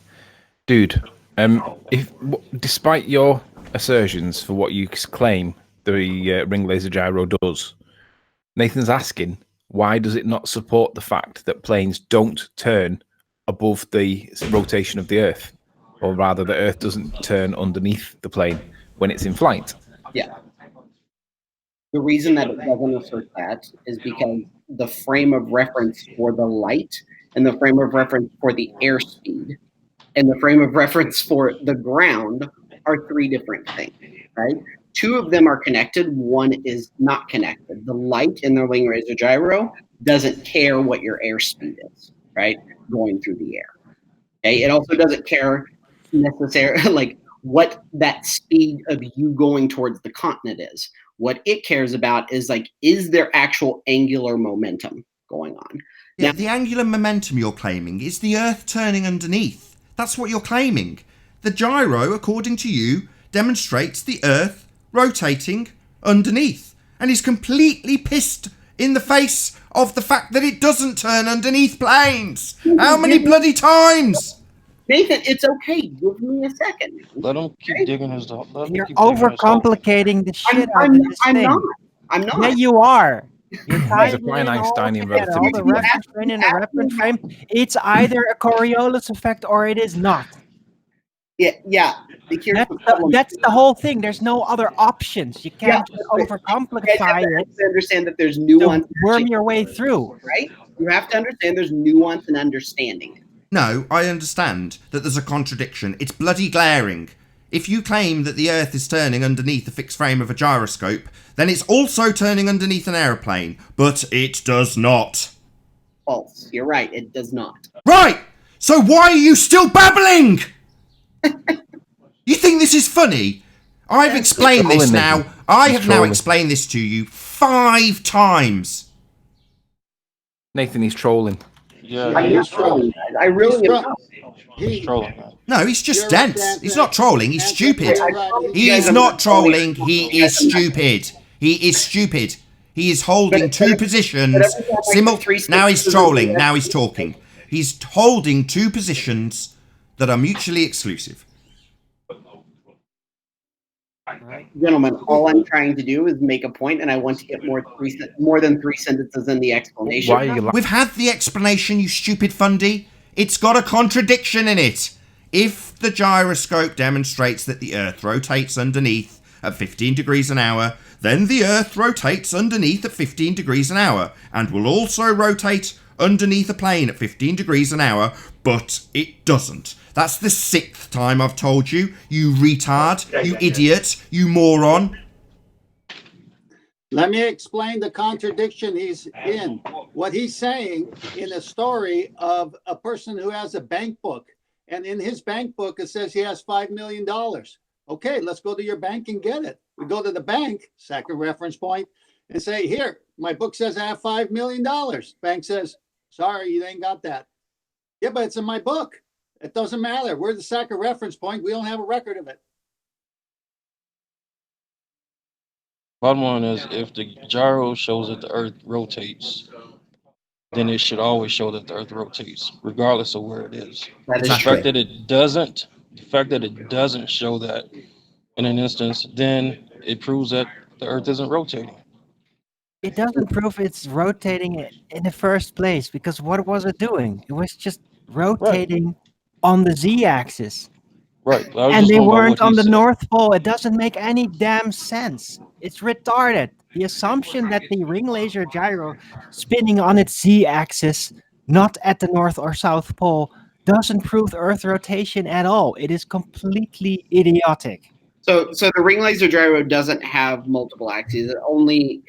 Dude, despite your assertions for what you claim the ring laser gyro does, Nathan's asking, why does it not support the fact that planes don't turn above the rotation of the Earth? Or rather, the Earth doesn't turn underneath the plane when it's in flight? Yeah. The reason that it doesn't assert that is because the frame of reference for the light and the frame of reference for the airspeed and the frame of reference for the ground are 3 different things, right? 2 of them are connected. 1 is not connected. The light in the ring laser gyro doesn't care what your airspeed is, right? Going through the air. Okay. It also doesn't care necessarily like what that speed of you going towards the continent is. What it cares about is like, is there actual angular momentum going on? Yeah, the angular momentum you're claiming is the Earth turning underneath. That's what you're claiming. The gyro, according to you, demonstrates the Earth rotating underneath and is completely pissed in the face of the fact that it doesn't turn underneath planes. How many bloody times? Nathan, it's okay. Give me a second. Let him keep digging his. You're overcomplicating the shit out of this I'm thing. not. I'm not. Yeah, you are. You're There's a fine Einsteinian relativity. all the reference frame and the reference frame. It's either a Coriolis effect or it is not. Yeah. That's the whole thing. There's no other options. You can't overcomplicate it. I understand that there's nuance. To worm your way through. Right? You have to understand there's nuance in understanding it. No, I understand that there's a contradiction. It's bloody glaring. If you claim that the Earth is turning underneath a fixed frame of a gyroscope, then it's also turning underneath an aeroplane, but it does not. False. You're right. It does not. Right! So why are you still babbling? You think this is funny? I've explained this now. I have now explained this to you 5 times. Nathan, he's trolling. Yeah, he's trolling. I really am. He's trolling. No, he's just dense. He's not trolling, he's stupid. He is not trolling, he is stupid. He is stupid. He is holding 2 positions. Now he's trolling, now he's talking. He's holding 2 positions that are mutually exclusive. Gentlemen, all I'm trying to do is make a point, and I want to get more than 3 sentences in the explanation. Why are you We've had the explanation, you stupid fundy. It's got a contradiction in it. If the gyroscope demonstrates that the Earth rotates underneath at 15 degrees an hour, then the Earth rotates underneath at 15 degrees an hour, and will also rotate underneath a plane at 15 degrees an hour, but it doesn't. That's the 6th time I've told you, you retard, you idiot, you moron. Let me explain the contradiction he's in. What he's saying in a story of a person who has a bank book, and in his bank book it says he has $5 million. Okay, let's go to your bank and get it. We go to the bank, second reference point, and say, here, my book says I have $5 million. Bank says, sorry, you ain't got that. Yeah, but it's in my book. It doesn't matter. We're the second reference point. We don't have a record of it. Bottom line is, if the gyro shows that the Earth rotates, then it should always show that the Earth rotates, regardless of where it is. That is The true. fact that it doesn't show that in an instance, then it proves that the Earth isn't rotating. It doesn't prove it's rotating in the first place, because what was it doing? It was just rotating on the z-axis. Right. And they weren't on the North Pole. It doesn't make any damn sense. It's retarded. The assumption that the ring laser gyro spinning on its z-axis, not at the North or South Pole, doesn't prove Earth rotation at all. It is completely idiotic. So the ring laser gyro doesn't have multiple axes. It only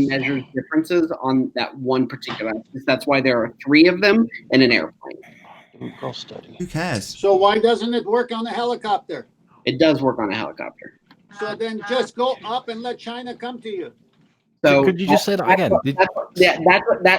measures differences on that one particular axis. That's why there are 3 of them in an airplane. Who cares? So why doesn't it work on a helicopter? It does work on a helicopter. So then just go up and let China come to you. So Could you just say that again?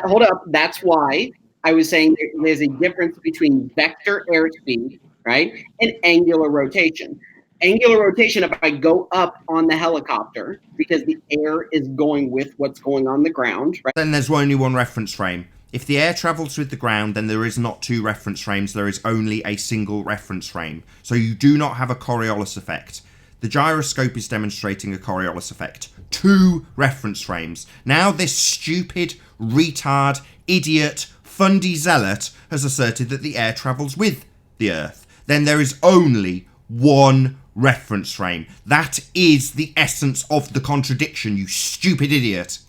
Hold up. That's why I was saying there's a difference between vector airspeed, right, and angular rotation. Angular rotation, if I go up on the helicopter because the air is going with what's going on the ground, right? Then there's only 1 reference frame. If the air travels with the ground, then there is not 2 reference frames, there is only a single reference frame. So you do not have a Coriolis effect. The gyroscope is demonstrating a Coriolis effect. 2 reference frames. Now this stupid, retard, idiot, fundy zealot has asserted that the air travels with the Earth. Then there is only 1 reference frame. That is the essence of the contradiction, you stupid idiot.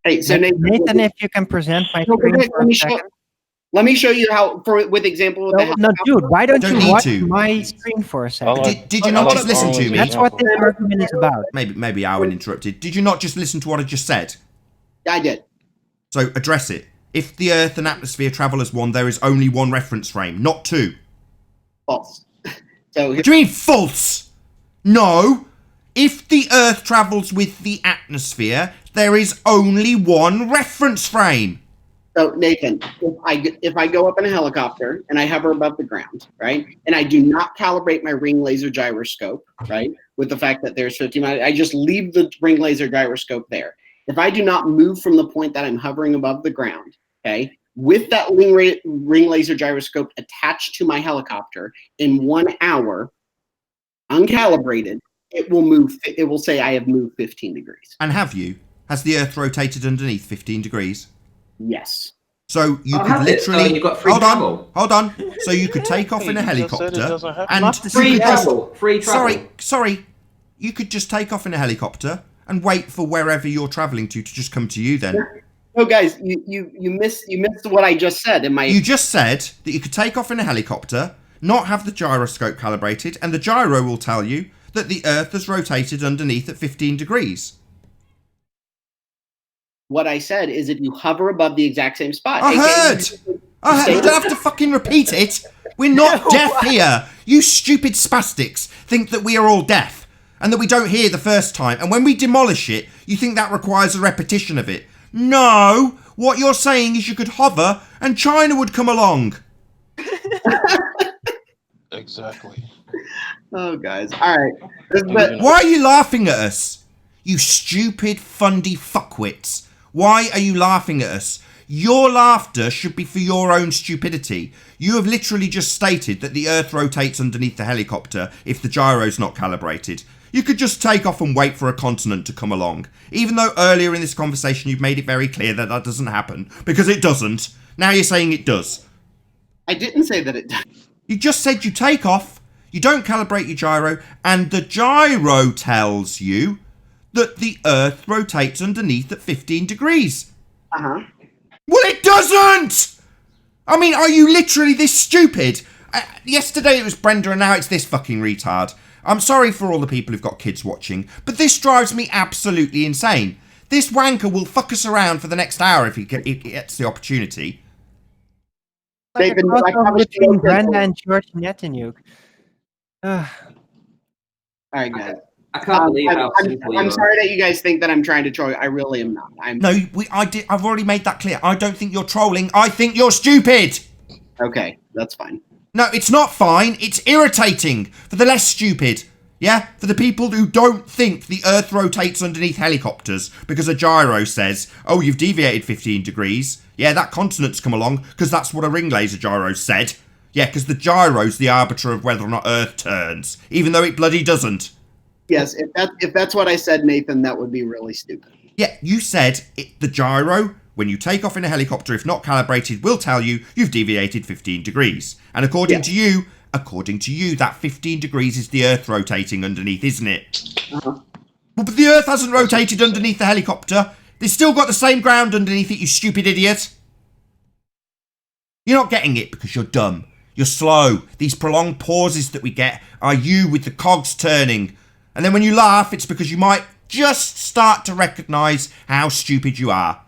Hey, so Nathan, if you can present my screen for a second. Let me show you how, with example. No, dude, why don't Don't you need watch to. my screen for a second? Did you not just listen to me? That's what the argument is about. Maybe Owen interrupted. Did you not just listen to what I just said? I did. So address it. If the Earth and atmosphere travel as one, there is only 1 reference frame, not 2. False. So What do you mean false? No. If the Earth travels with the atmosphere, there is only 1 reference frame. So Nathan, if I go up in a helicopter and I hover above the ground, right, and I do not calibrate my ring laser gyroscope, right, with the fact that there's 15, I just leave the ring laser gyroscope there. If I do not move from the point that I'm hovering above the ground, okay, with that ring laser gyroscope attached to my helicopter in 1 hour, uncalibrated, it will move. It will say I have moved 15 degrees. And have you? Has the Earth rotated underneath 15 degrees? Yes. So you could literally hold on. So you could take off in a helicopter and free travel. Sorry. You could just take off in a helicopter and wait for wherever you're traveling to just come to you then. Oh, guys, you missed what I just said. You just said that you could take off in a helicopter, not have the gyroscope calibrated, and the gyro will tell you that the Earth has rotated underneath at 15 degrees. What I said is if you hover above the exact same spot. I heard. You don't have to fucking repeat it. We're not deaf here. You stupid spastics think that we are all deaf and that we don't hear the first time. And when we demolish it, you think that requires a repetition of it. No, what you're saying is you could hover and China would come along. Exactly. Oh, guys. All right. Why are you laughing at us? You stupid, fundy fuckwits. Why are you laughing at us? Your laughter should be for your own stupidity. You have literally just stated that the Earth rotates underneath the helicopter if the gyro's not calibrated. You could just take off and wait for a continent to come along. Even though earlier in this conversation you've made it very clear that that doesn't happen. Because it doesn't. Now you're saying it does. I didn't say that it does. You just said you take off, you don't calibrate your gyro, and the gyro tells you that the Earth rotates underneath at 15 degrees. Uh-huh. Well, it doesn't! I mean, are you literally this stupid? Yesterday it was Brenda and now it's this fucking retard. I'm sorry for all the people who've got kids watching, but this drives me absolutely insane. This wanker will fuck us around for the next hour if he gets the opportunity. Like a crossover between Brenda and George Netanyahu. All right, guys. I can't believe how simple you I'm are. sorry that you guys think that I'm trying to troll you. I really am not. I've already made that clear. I don't think you're trolling. I think you're stupid. Okay, that's fine. No, it's not fine. It's irritating for the less stupid. Yeah? For the people who don't think the Earth rotates underneath helicopters because a gyro says, oh, you've deviated 15 degrees. Yeah, that continent's come along because that's what a ring laser gyro said. Yeah, because the gyro's the arbiter of whether or not Earth turns, even though it bloody doesn't. Yes, if that's what I said, Nathan, that would be really stupid. Yeah, you said the gyro, when you take off in a helicopter, if not calibrated, will tell you you've deviated 15 degrees. And according to you, that 15 degrees is the Earth rotating underneath, isn't it? Uh-huh. Well, but the Earth hasn't rotated underneath the helicopter. They've still got the same ground underneath it, you stupid idiot. You're not getting it because you're dumb. You're slow. These prolonged pauses that we get are you with the cogs turning. And then when you laugh, it's because you might just start to recognise how stupid you are.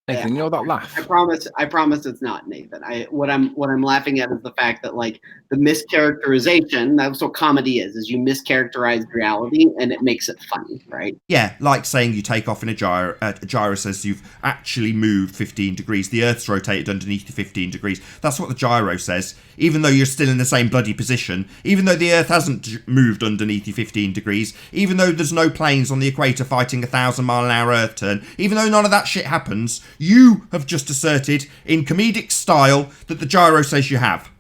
Nathan, you know that laugh? I promise it's not, Nathan. What I'm laughing at is the fact that, like, the mischaracterization, that's what comedy is you mischaracterize reality and it makes it funny, right? Yeah, like saying you take off in a gyro says you've actually moved 15 degrees. The Earth's rotated underneath the 15 degrees. That's what the gyro says, even though you're still in the same bloody position, even though the Earth hasn't moved underneath you 15 degrees, even though there's no planes on the equator fighting 1,000-mile-an-hour Earth turn, even though none of that shit happens, you have just asserted in comedic style that the gyro says you have.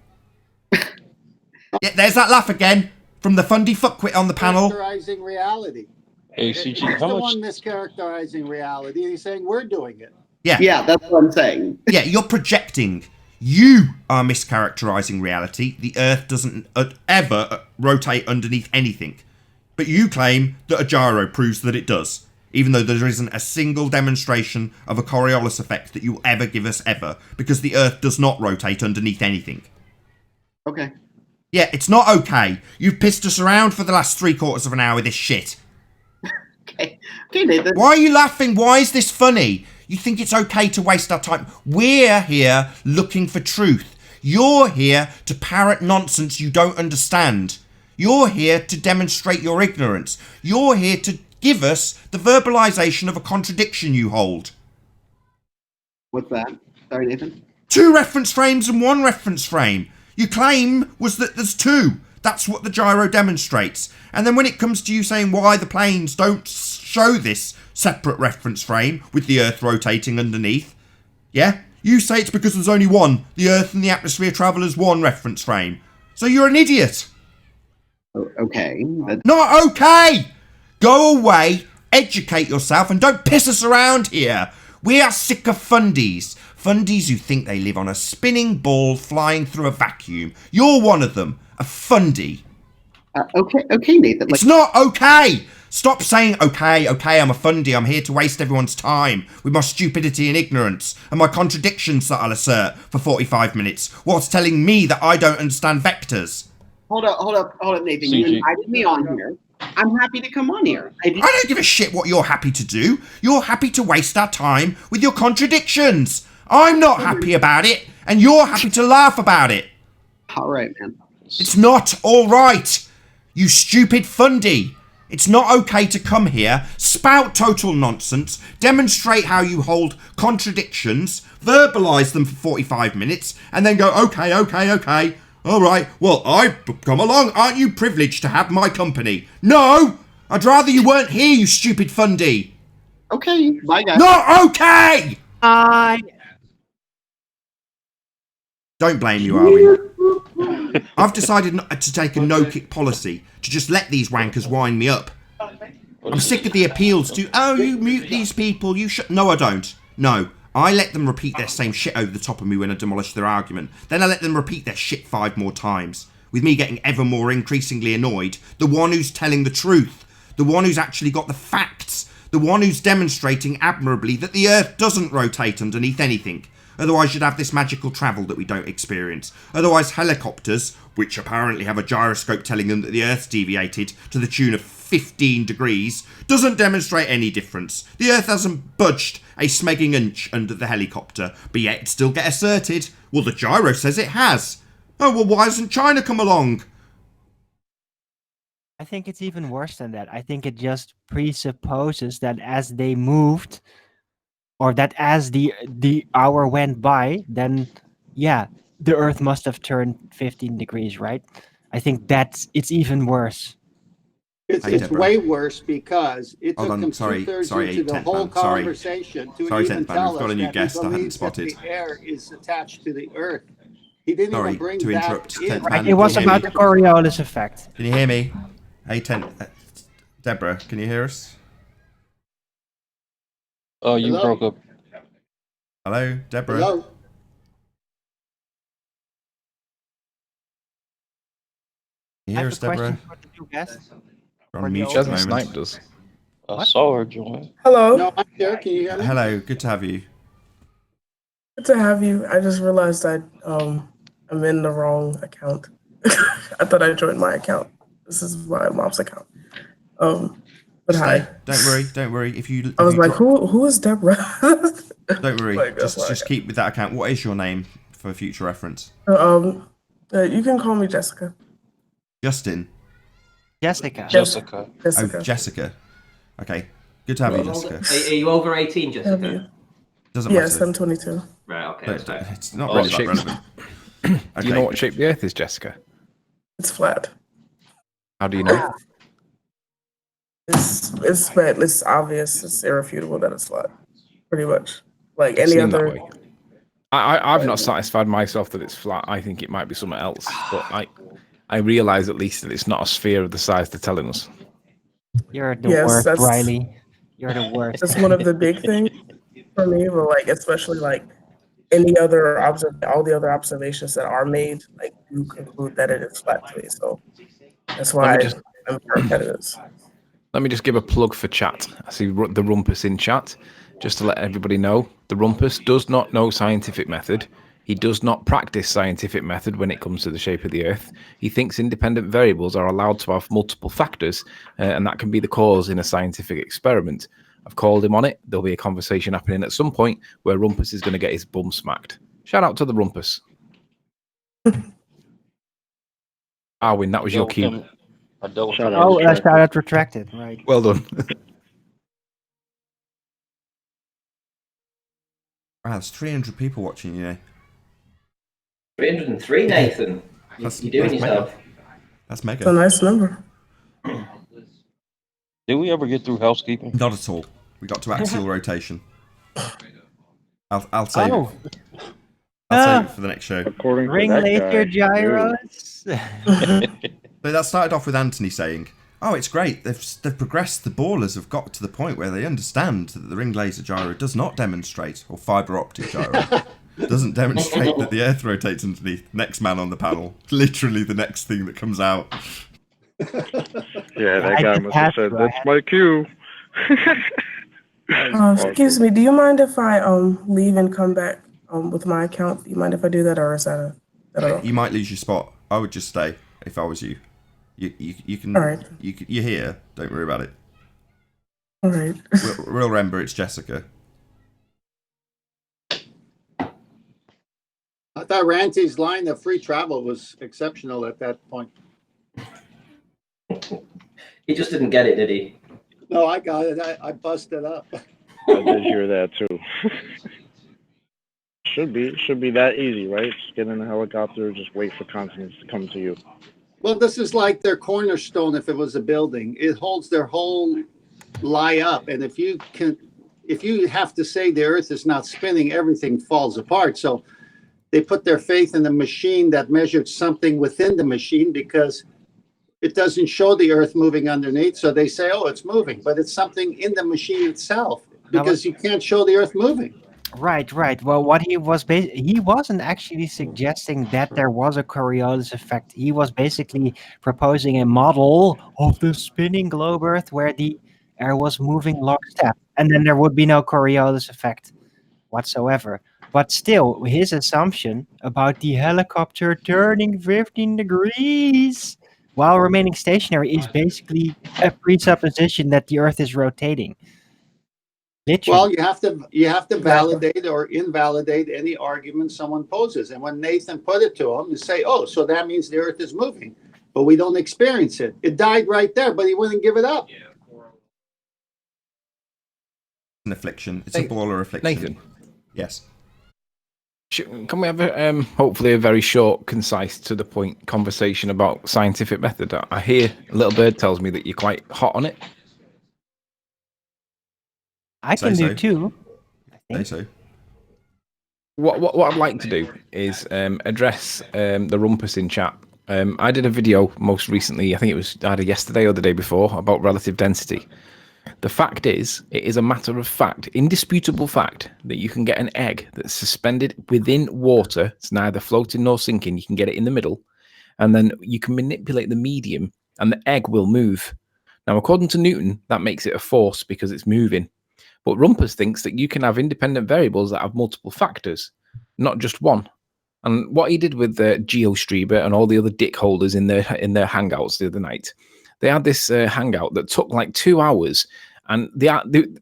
Yeah, there's that laugh again from the fundy fuckwit on the panel. Mischaracterizing reality. Hey, CG, He's how the much? one mischaracterizing reality. He's saying we're doing it. Yeah, that's what I'm saying. Yeah, you're projecting. You are mischaracterizing reality. The Earth doesn't ever rotate underneath anything. But you claim that a gyro proves that it does, even though there isn't a single demonstration of a Coriolis effect that you'll ever give us ever, because the Earth does not rotate underneath anything. Okay. Yeah, it's not okay. You've pissed us around for the last 3/4 of an hour with this shit. Okay, Nathan. Why are you laughing? Why is this funny? You think it's okay to waste our time? We're here looking for truth. You're here to parrot nonsense you don't understand. You're here to demonstrate your ignorance. You're here to give us the verbalization of a contradiction you hold. What's that? Sorry, Nathan. 2 reference frames and 1 reference frame. Your claim was that there's 2. That's what the gyro demonstrates. And then when it comes to you saying why the planes don't show this separate reference frame with the Earth rotating underneath, yeah, you say it's because there's only one. The Earth and the atmosphere travel as 1 reference frame. So you're an idiot. Okay. Not okay. Go away, educate yourself, and don't piss us around here. We are sick of fundies. Fundies who think they live on a spinning ball flying through a vacuum. You're one of them. A fundy. Okay, Nathan. It's not okay! Stop saying, okay, I'm a fundy, I'm here to waste everyone's time with my stupidity and ignorance and my contradictions that I'll assert for 45 minutes, whilst telling me that I don't understand vectors. Hold up, Nathan. You invited me on here. I'm happy to come on here. I don't give a shit what you're happy to do. You're happy to waste our time with your contradictions. I'm not happy about it, and you're happy to laugh about it. All right, man. It's not all right, you stupid fundy. It's not okay to come here, spout total nonsense, demonstrate how you hold contradictions, verbalise them for 45 minutes, and then go, okay. All right, well, I've come along. Aren't you privileged to have my company? No! I'd rather you weren't here, you stupid fundy. Okay, bye, guys. Not okay! Don't blame you, Arwen. I've decided not to take a no-kick policy, to just let these wankers wind me up. I'm sick of the appeals to, oh, you mute these people, you should... No, I don't. No. I let them repeat their same shit over the top of me when I demolish their argument. Then I let them repeat their shit 5 more times. With me getting ever more increasingly annoyed. The one who's telling the truth. The one who's actually got the facts. The one who's demonstrating admirably that the Earth doesn't rotate underneath anything. Otherwise you'd have this magical travel that we don't experience. Otherwise helicopters, which apparently have a gyroscope telling them that the Earth's deviated to the tune of 15 degrees, doesn't demonstrate any difference. The Earth hasn't budged a smegging inch under the helicopter, but yet it still get asserted. Well, the gyro says it has. Oh, well, why hasn't China come along? I think it's even worse than that. I think it just presupposes that as they moved, or that as the hour went by, then, yeah, the Earth must have turned 15 degrees, right? I think it's even worse. It's way worse because it took them sorry, 2/3 into the whole conversation to even tell us that he believes that the air is attached to the Earth. He didn't even bring that in. Right, it was about the Coriolis effect. Can you hear me? Hey, Deborah, can you hear us? Oh, you Hello? broke up. Hello, Deborah? Hello? Can you hear us, Deborah? We're on mute She at the hasn't moment. sniped us. I saw her join. Hello. No, I'm here. Can you hear me? Hello, good to have you. Good to have you. I just realized I'm in the wrong account. I thought I joined my account. This is my mom's account. But hi. Don't worry. I was like, who is Deborah? Don't worry. Like, just keep with that account. What is your name for future reference? You can call me Jessica. Justin. Jessica. Oh, Jessica. Okay. Good to have you, Jessica. Are you over 18, Jessica? Doesn't yes, matter. I'm 22. Right, okay. It's not really that relevant. Do you know what shape the Earth is, Jessica? It's flat. How do you know? It's obvious. It's irrefutable that it's flat. Pretty much. Like any Seemed other. that way. I've not satisfied myself that it's flat. I think it might be something else. But I realise at least that it's not a sphere of the size they're telling us. You're the worst, Riley. You're the worst. That's one of the big things for me, but like especially like any other all the other observations that are made, like you conclude that it is flat to me. So that's why I'm repetitive. Let me just give a plug for chat. I see the Rumpus in chat. Just to let everybody know, the Rumpus does not know scientific method. He does not practice scientific method when it comes to the shape of the Earth. He thinks independent variables are allowed to have multiple factors, and that can be the cause in a scientific experiment. I've called him on it. There'll be a conversation happening at some point where Rumpus is going to get his bum smacked. Shout out to the Rumpus. Arwin, that was your cue. Shout out retracted. Right. Well done. Wow, there's 300 people watching you. 303, Nathan. You're doing yourself. That's mega. It's a nice number. Did we ever get through housekeeping? Not at all. We got to axial rotation. I'll save it. I'll save it for the next show. Ring laser gyros. So that started off with Anthony saying, "Oh, it's great. They've progressed. The ballers have got to the point where they understand that the ring laser gyro does not demonstrate, or fiber optic gyro doesn't demonstrate that the Earth rotates underneath." Next man on the panel, literally the next thing that comes out. Yeah, that I guy did must have have said, to, "That's my cue." Excuse me, do you mind if I leave and come back with my account? Do you mind if I do that, or is that a I don't know? You might lose your spot. I would just stay if I was you. You can. All right. You're here. Don't worry about it. All right. We'll remember it's Jessica. I thought Ranty's line of free travel was exceptional at that point. He just didn't get it, did he? No, I got it. I busted up. I did hear that too. Should be that easy, right? Just get in a helicopter, just wait for consonants to come to you. Well, this is like their cornerstone. If it was a building, it holds their whole lie up. And if you have to say the Earth is not spinning, everything falls apart. So they put their faith in the machine that measured something within the machine because it doesn't show the Earth moving underneath. So they say, oh, it's moving, but it's something in the machine itself because you can't show the Earth moving. Right. Well, what he was he wasn't actually suggesting that there was a Coriolis effect. He was basically proposing a model of the spinning globe Earth where the air was moving lockstep, and then there would be no Coriolis effect whatsoever. But still, his assumption about the helicopter turning 15 degrees while remaining stationary is basically a presupposition that the Earth is rotating. Literally. Well, you have to validate or invalidate any argument someone poses. And when Nathan put it to him, to say, "Oh, so that means the Earth is moving, but we don't experience it." It died right there, but he wouldn't give it up. An affliction. It's a baller affliction. Nathan. Yes. Can we have hopefully a very short, concise, to the point conversation about scientific method? I hear Little Bird tells me that you're quite hot on it. I can do too. Say so. What I'd like to do is address the rumpus in chat. I did a video most recently, I think it was either yesterday or the day before, about relative density. The fact is, it is a matter of fact, indisputable fact, that you can get an egg that's suspended within water. It's neither floating nor sinking. You can get it in the middle, and then you can manipulate the medium, and the egg will move. Now, according to Newton, that makes it a force because it's moving. But Rumpus thinks that you can have independent variables that have multiple factors, not just one. And what he did with GeoStreamer and all the other dick holders in their hangouts the other night, they had this hangout that took like 2 hours. And they,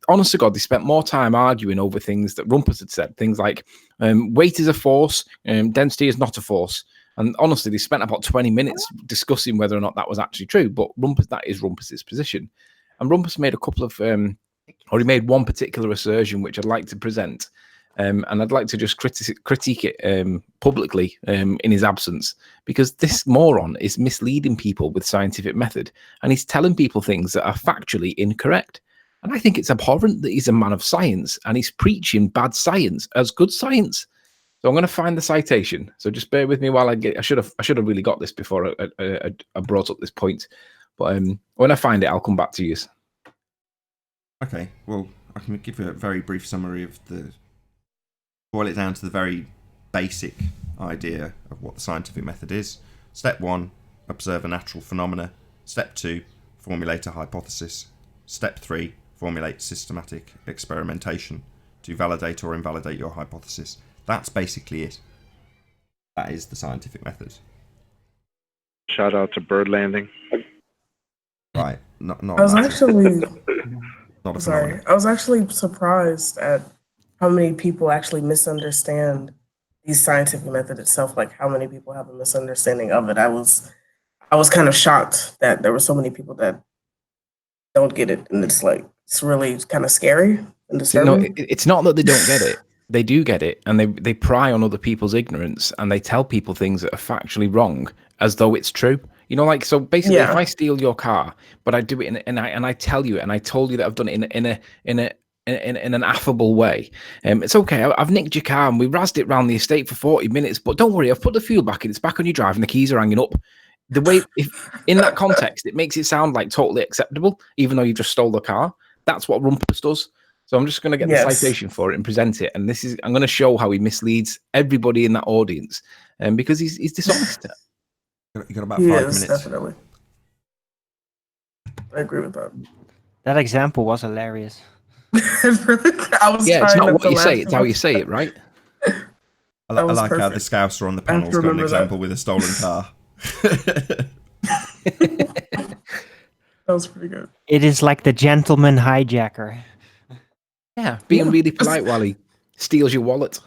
honest to God, they spent more time arguing over things that Rumpus had said. Things like weight is a force, density is not a force. And honestly, they spent about 20 minutes discussing whether or not that was actually true. But that is Rumpus's position. And Rumpus made a couple of... or he made one particular assertion which I'd like to present, and I'd like to just critique it publicly in his absence, because this moron is misleading people with scientific method, and he's telling people things that are factually incorrect. And I think it's abhorrent that he's a man of science and he's preaching bad science as good science. So I'm going to find the citation. So just bear with me while I should have really got this before I brought up this point, but when I find it, I'll come back to you. Okay, well, I can give you a very brief summary of boil it down to the very basic idea of what the scientific method is. Step 1, observe a natural phenomena. Step 2, formulate a hypothesis. Step 3, formulate systematic experimentation to validate or invalidate your hypothesis. That's basically it. That is the scientific method. Shout out to Bird Landing. Right, not I was actually... Not a Sorry, phenomenon. I was actually surprised at how many people actually misunderstand the scientific method itself. Like how many people have a misunderstanding of it. I was kind of shocked that there were so many people that don't get it, and it's really kind of scary and disturbing. No, it's not that they don't get it. They do get it, and they pry on other people's ignorance, and they tell people things that are factually wrong as though it's true. You know, like, so basically, if I steal your car, but I do it and I tell you, and I told you that I've done it in an affable way, it's okay. I've nicked your car and we razzed it around the estate for 40 minutes, but don't worry, I've put the fuel back in. It's back on your drive, and the keys are hanging up. The way, if in that context, it makes it sound like totally acceptable, even though you just stole the car. That's what Rumpus does. So I'm just going to get the citation for it and present it, and I'm going to show how he misleads everybody in that audience, because he's dishonest. You got about 5 minutes. Definitely. I agree with that. That example was hilarious. I was Yeah, it's trying not what to you laugh say; it's how much. you say it, right? I That was like how the perfect. Scouser on the I have to panel's got an remember that. example with a stolen car. That was pretty good. It is like the gentleman hijacker. Yeah, being really polite while he steals your wallet.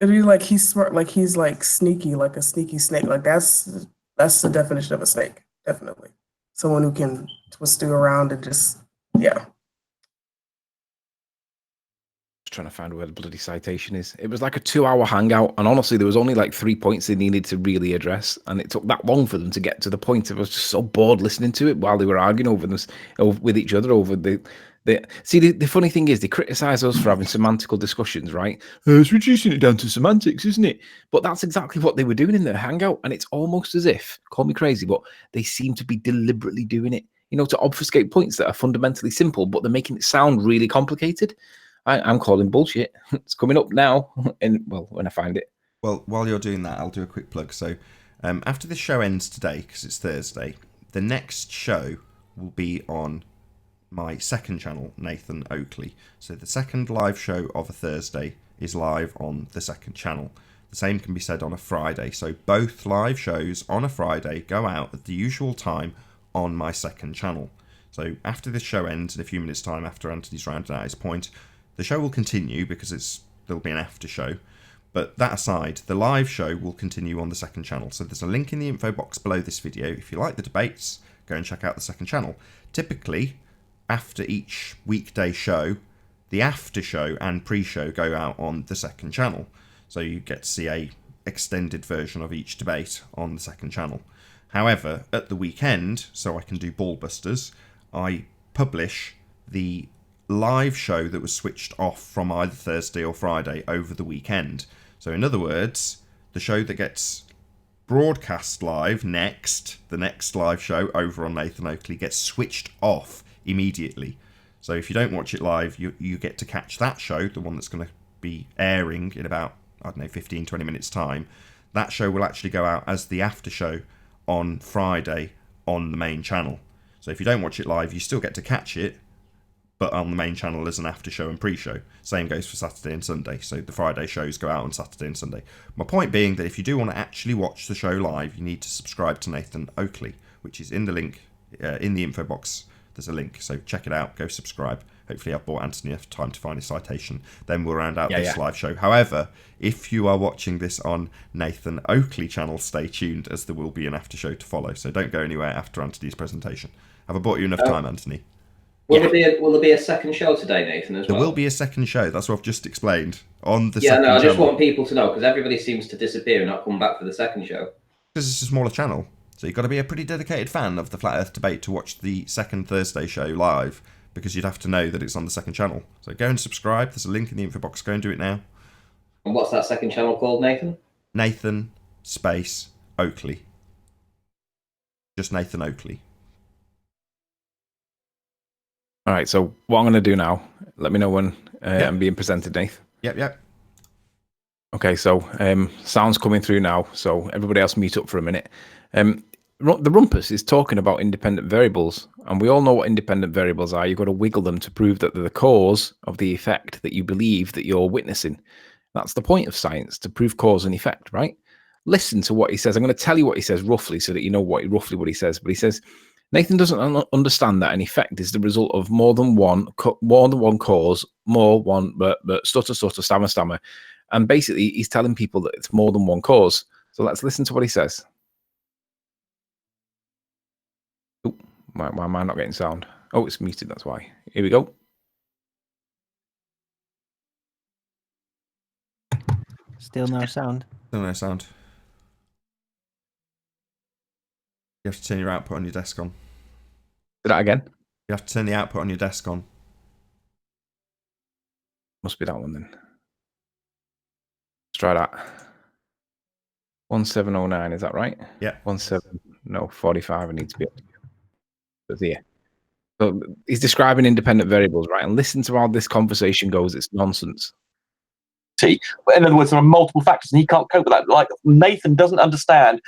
It'd be like he's smart, like he's like sneaky, like a sneaky snake. Like that's the definition of a snake, definitely. Someone who can twist you around and just Just trying to find where the bloody citation is. It was like a 2-hour hangout, and honestly, there was only like 3 points they needed to really address, and it took that long for them to get to the point. I was just so bored listening to it while they were arguing over this with each other over the. See, the funny thing is, they criticise us for having semantical discussions, right? It's reducing it down to semantics, isn't it? But that's exactly what they were doing in their hangout, and it's almost as if, call me crazy, but they seem to be deliberately doing it, to obfuscate points that are fundamentally simple, but they're making it sound really complicated. I'm calling bullshit. It's coming up now, and when I find it. Well, while you're doing that, I'll do a quick plug. So, after this show ends today, because it's Thursday, the next show will be on my second channel, Nathan Oakley. So the second live show of a Thursday is live on the second channel. The same can be said on a Friday. So both live shows on a Friday go out at the usual time on my second channel. So after this show ends, in a few minutes' time, after Anthony's rounded out his point, the show will continue because there'll be an after show. But that aside, the live show will continue on the second channel. So there's a link in the info box below this video. If you like the debates, go and check out the second channel. Typically, after each weekday show, the after show and pre-show go out on the second channel. So you get to see a extended version of each debate on the second channel. However, at the weekend, so I can do Ballbusters, I publish the live show that was switched off from either Thursday or Friday over the weekend. So in other words, the show that gets broadcast live next, the next live show over on Nathan Oakley, gets switched off immediately. So if you don't watch it live, you get to catch that show, the one that's going to be airing in about, 15-20 minutes time. That show will actually go out as the after show on Friday on the main channel. So if you don't watch it live, you still get to catch it, but on the main channel as an after show and pre-show. Same goes for Saturday and Sunday. So the Friday shows go out on Saturday and Sunday. My point being that if you do want to actually watch the show live, you need to subscribe to Nathan Oakley, which is in the link in the info box. There's a link, so check it out. Go subscribe. Hopefully I've bought Anthony enough time to find a citation. Then we'll round out this live show. However, if you are watching this on Nathan Oakley channel, stay tuned, as there will be an after show to follow. So don't go anywhere after Anthony's presentation. Have I bought you enough time, Anthony? Will there be a second show today, Nathan, as well? There will be a second show. That's what I've just explained on the I second channel. just want people to know, because everybody seems to disappear and not come back for the second show. Because it's a smaller channel. So you've got to be a pretty dedicated fan of the Flat Earth debate to watch the second Thursday show live, because you'd have to know that it's on the second channel. So go and subscribe. There's a link in the info box. Go and do it now. And what's that second channel called, Nathan? Nathan space Oakley. Just Nathan Oakley. All right, so what I'm going to do now, let me know when I'm being presented, Nath. Yep. Okay, so sound's coming through now, so everybody else meet up for a minute. The rumpus is talking about independent variables, and we all know what independent variables are. You've got to wiggle them to prove that they're the cause of the effect that you believe that you're witnessing. That's the point of science, to prove cause and effect, right? Listen to what he says. I'm going to tell you what he says roughly so that you know roughly what he says. But he says, Nathan doesn't understand that an effect is the result of more than one cause, but stutter, stammer. And basically, he's telling people that it's more than one cause. So let's listen to what he says. Oh, why am I not getting sound? Oh, it's muted, that's why. Here we go. Still no sound. Still no sound. You have to turn your output on your desk on. Do that again? You have to turn the output on your desk on. Must be that one then. Let's try that. 1709, is that right? Yeah. 45, I need to be able to get. But yeah. So he's describing independent variables, right? And listen to how this conversation goes. It's nonsense. In other words, there are multiple factors, and he can't cope with that. Like, Nathan doesn't understand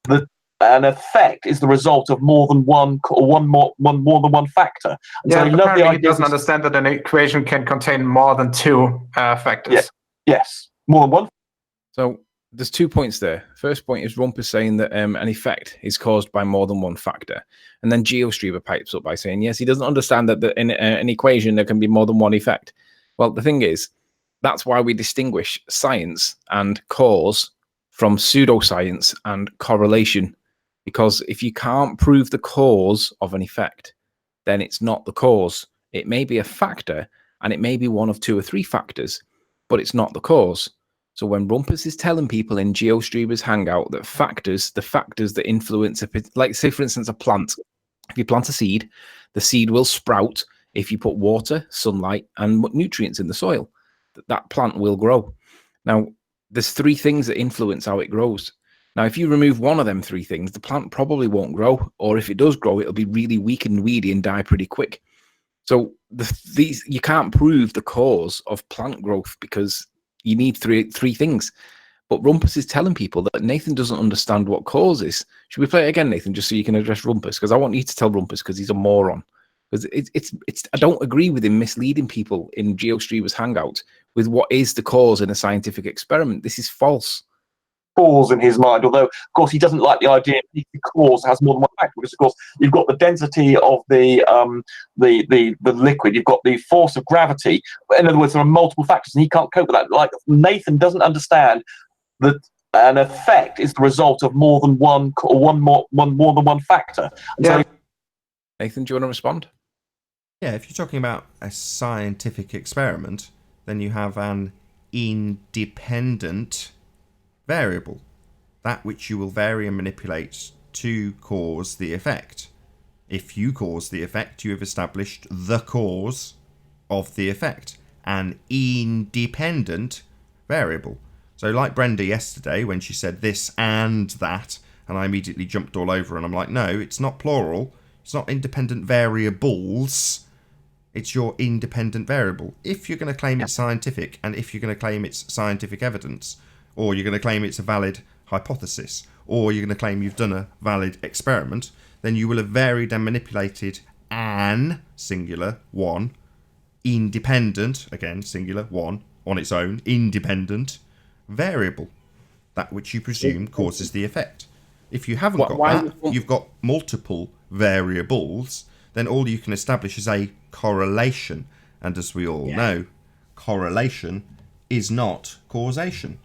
the an effect is the result of more than one more than one factor. And so I love the idea. He doesn't understand that an equation can contain more than two factors. Yes, more than one. So there's 2 points there. First point is Rumpus saying that an effect is caused by more than one factor. And then GeoStreamer pipes up by saying, yes, he doesn't understand that in an equation there can be more than one effect. Well, the thing is, that's why we distinguish science and cause from pseudoscience and correlation. Because if you can't prove the cause of an effect, then it's not the cause. It may be a factor, and it may be one of 2 or 3 factors, but it's not the cause. So when Rumpus is telling people in GeoStreamer's Hangout that the factors that influence, like say for instance a plant, if you plant a seed, the seed will sprout if you put water, sunlight, and nutrients in the soil. That plant will grow. Now, there's 3 things that influence how it grows. Now, if you remove one of them 3 things, the plant probably won't grow, or if it does grow, it'll be really weak and weedy and die pretty quick. So you can't prove the cause of plant growth because you need three things. But Rumpus is telling people that Nathan doesn't understand what cause is. Should we play it again, Nathan, just so you can address Rumpus? Because I want you to tell Rumpus because he's a moron. Because I don't agree with him misleading people in GeoStreamer's Hangout with what is the cause in a scientific experiment. This is false. Cause in his mind, although of course he doesn't like the idea the cause has more than one factor, because of course you've got the density of the liquid, you've got the force of gravity. In other words, there are multiple factors, and he can't cope with that. Like Nathan doesn't understand that an effect is the result of more than one factor. And so, Nathan, do you want to respond? Yeah, if you're talking about a scientific experiment, then you have an independent variable, that which you will vary and manipulate to cause the effect. If you cause the effect, you have established the cause of the effect, an independent variable. So like Brenda yesterday when she said this and that, and I immediately jumped all over and I'm like, no, it's not plural, it's not independent variables, it's your independent variable. If you're going to claim it's scientific, and if you're going to claim it's scientific evidence, or you're going to claim it's a valid hypothesis, or you're going to claim you've done a valid experiment, then you will have varied and manipulated an, singular, one, independent, again, singular, one, on its own, independent variable, that which you presume causes the effect. If you haven't got that, you've got multiple variables, then all you can establish is a correlation. And as we all know, correlation is not causation.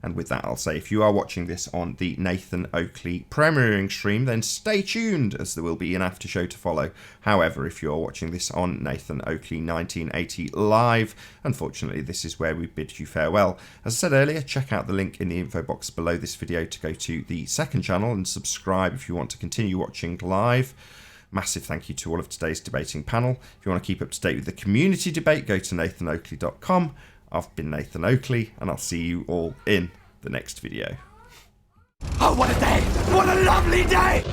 And with that, I'll say, if you are watching this on the Nathan Oakley premiering stream, then stay tuned, as there will be an after show to follow. However, if you are watching this on Nathan Oakley 1980 live, unfortunately, this is where we bid you farewell. As I said earlier, check out the link in the info box below this video to go to the second channel and subscribe if you want to continue watching live. Massive thank you to all of today's debating panel. If you want to keep up to date with the community debate, go to nathanoakley.com. I've been Nathan Oakley, and I'll see you all in the next video. Oh, what a day! What a lovely day!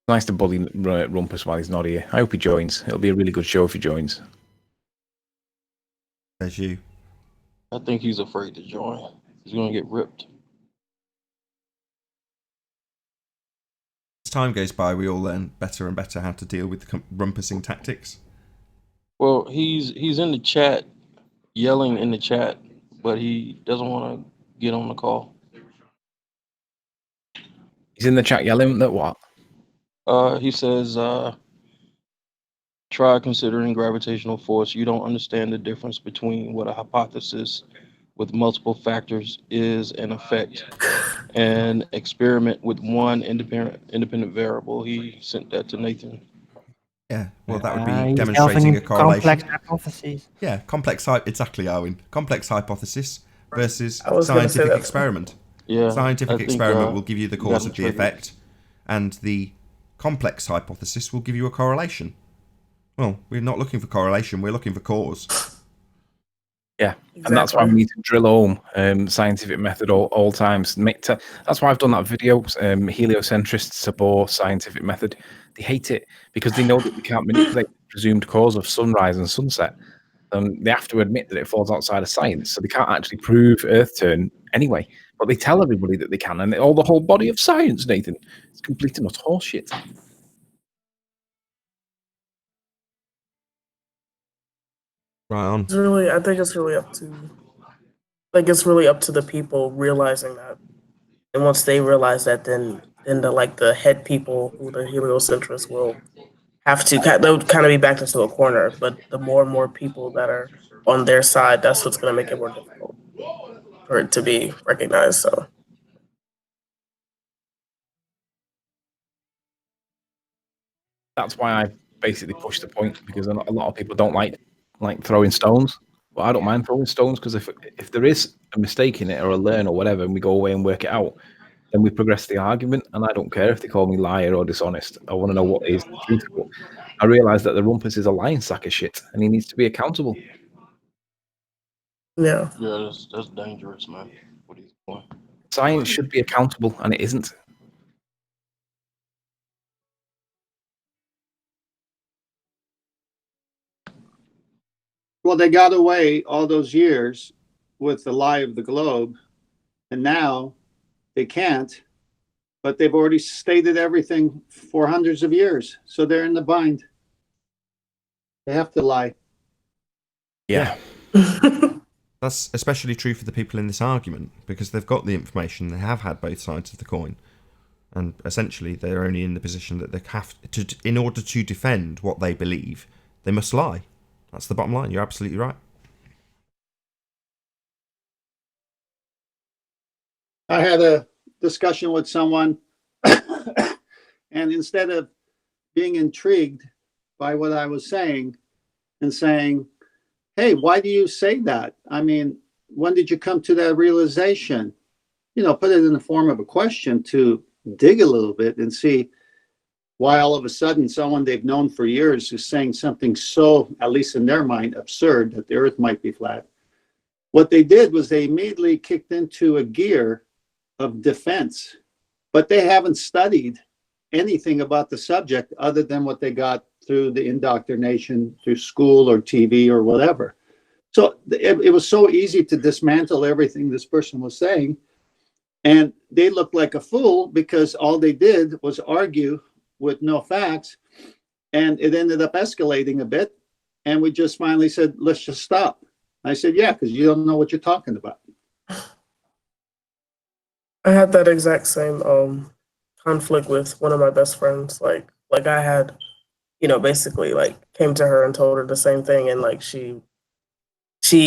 Nice to bully Rumpus while he's not here. I hope he joins. It'll be a really good show if he joins. There's you. I think he's afraid to join. He's going to get ripped. As time goes by, we all learn better and better how to deal with the rumpusing tactics. Well, he's in the chat, yelling in the chat, but he doesn't want to get on the call. He's in the chat yelling that what? He says, try considering gravitational force. You don't understand the difference between what a hypothesis with multiple factors is an effect and experiment with one independent variable. He sent that to Nathan. Yeah, well, that would be demonstrating a correlation. Complex hypotheses. Yeah, exactly, Arwin. Complex hypothesis versus scientific scientific experiment. Yeah, scientific experiment will give you the cause of the effect, and the complex hypothesis will give you a correlation. Well, we're not looking for correlation, we're looking for cause. Yeah, and that's why we need to drill home scientific method all times. That's why I've done that video, heliocentrists abhor scientific method. They hate it because they know that they can't manipulate the presumed cause of sunrise and sunset. They have to admit that it falls outside of science, so they can't actually prove Earth turn anyway. But they tell everybody that they can, and all the whole body of science, Nathan, it's complete and utter horseshit. Right on. It's really, I think it's really up to, like, it's really up to the people realizing that, and once they realize that, then the head people, who the heliocentrists will have to, they'll kind of be backed into a corner. But the more and more people that are on their side, that's what's going to make it more difficult for it to be recognized. So. That's why I basically push the point, because a lot of people don't like throwing stones. But I don't mind throwing stones, because if there is a mistake in it or a learn or whatever, and we go away and work it out, then we progress the argument. And I don't care if they call me liar or dishonest. I want to know what is truthful. I realise that the rumpus is a lying sack of shit, and he needs to be accountable. Yeah. Yeah, that's dangerous, man. What he's doing. Science should be accountable, and it isn't. Well, they got away all those years with the lie of the globe, and now they can't, but they've already stated everything for hundreds of years. So they're in the bind. They have to lie. Yeah. That's especially true for the people in this argument, because they've got the information, they have had both sides of the coin, and essentially they're only in the position that they have to, in order to defend what they believe, they must lie. That's the bottom line. You're absolutely right. I had a discussion with someone, and instead of being intrigued by what I was saying and saying, hey, why do you say that? I mean, when did you come to that realization? You know, put it in the form of a question to dig a little bit and see why all of a sudden someone they've known for years is saying something so, at least in their mind, absurd that the earth might be flat. What they did was they immediately kicked into a gear of defense, but they haven't studied anything about the subject other than what they got through the indoctrination through school or TV or whatever. So it was so easy to dismantle everything this person was saying. And they looked like a fool because all they did was argue with no facts. And it ended up escalating a bit. And we just finally said, let's just stop. I said, yeah, because you don't know what you're talking about. I had that exact same conflict with one of my best friends. Like I had, basically came to her and told her the same thing, and she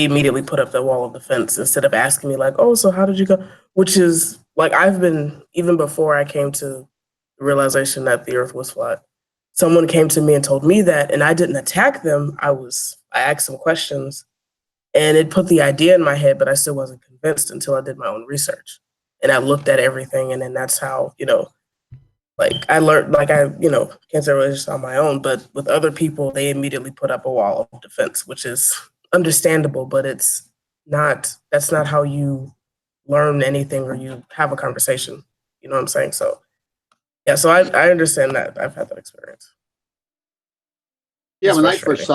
immediately put up the wall of defense instead of asking me oh, so how did you go? Which is I've been, even before I came to the realization that the earth was flat, someone came to me and told me that, and I didn't attack them. I asked some questions, and it put the idea in my head, but I still wasn't convinced until I did my own research. And I looked at everything, and then that's how, I learned, I can't say religious on my own, but with other people, they immediately put up a wall of defense, which is understandable, but that's not how you learn anything or you have a conversation. You know what I'm saying? So, yeah, so I understand that. I've had that experience. Yeah, It's when I first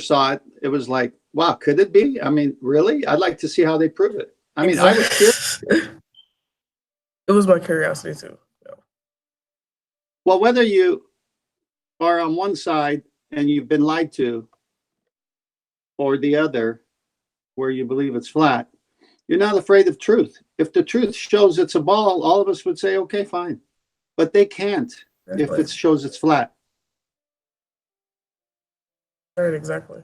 saw it, it was like, wow, could it be? I mean, really? I'd like to see how they prove it. I mean, I was curious. It was my curiosity too. Yeah. Well, whether you are on one side and you've been lied to, or the other, where you believe it's flat, you're not afraid of truth. If the truth shows it's a ball, all of us would say, okay, fine. But they can't if it shows it's flat. Right, exactly.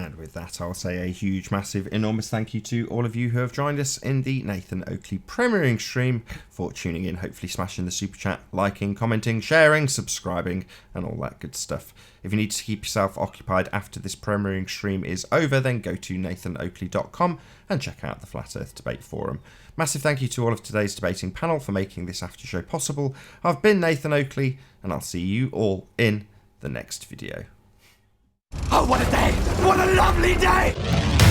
And with that, I'll say a huge, massive, enormous thank you to all of you who have joined us in the Nathan Oakley premiering stream, for tuning in, hopefully smashing the super chat, liking, commenting, sharing, subscribing, and all that good stuff. If you need to keep yourself occupied after this premiering stream is over, then go to nathanoakley.com and check out the Flat Earth Debate Forum. Massive thank you to all of today's debating panel for making this after show possible. I've been Nathan Oakley, and I'll see you all in the next video. Oh, what a day! What a lovely day!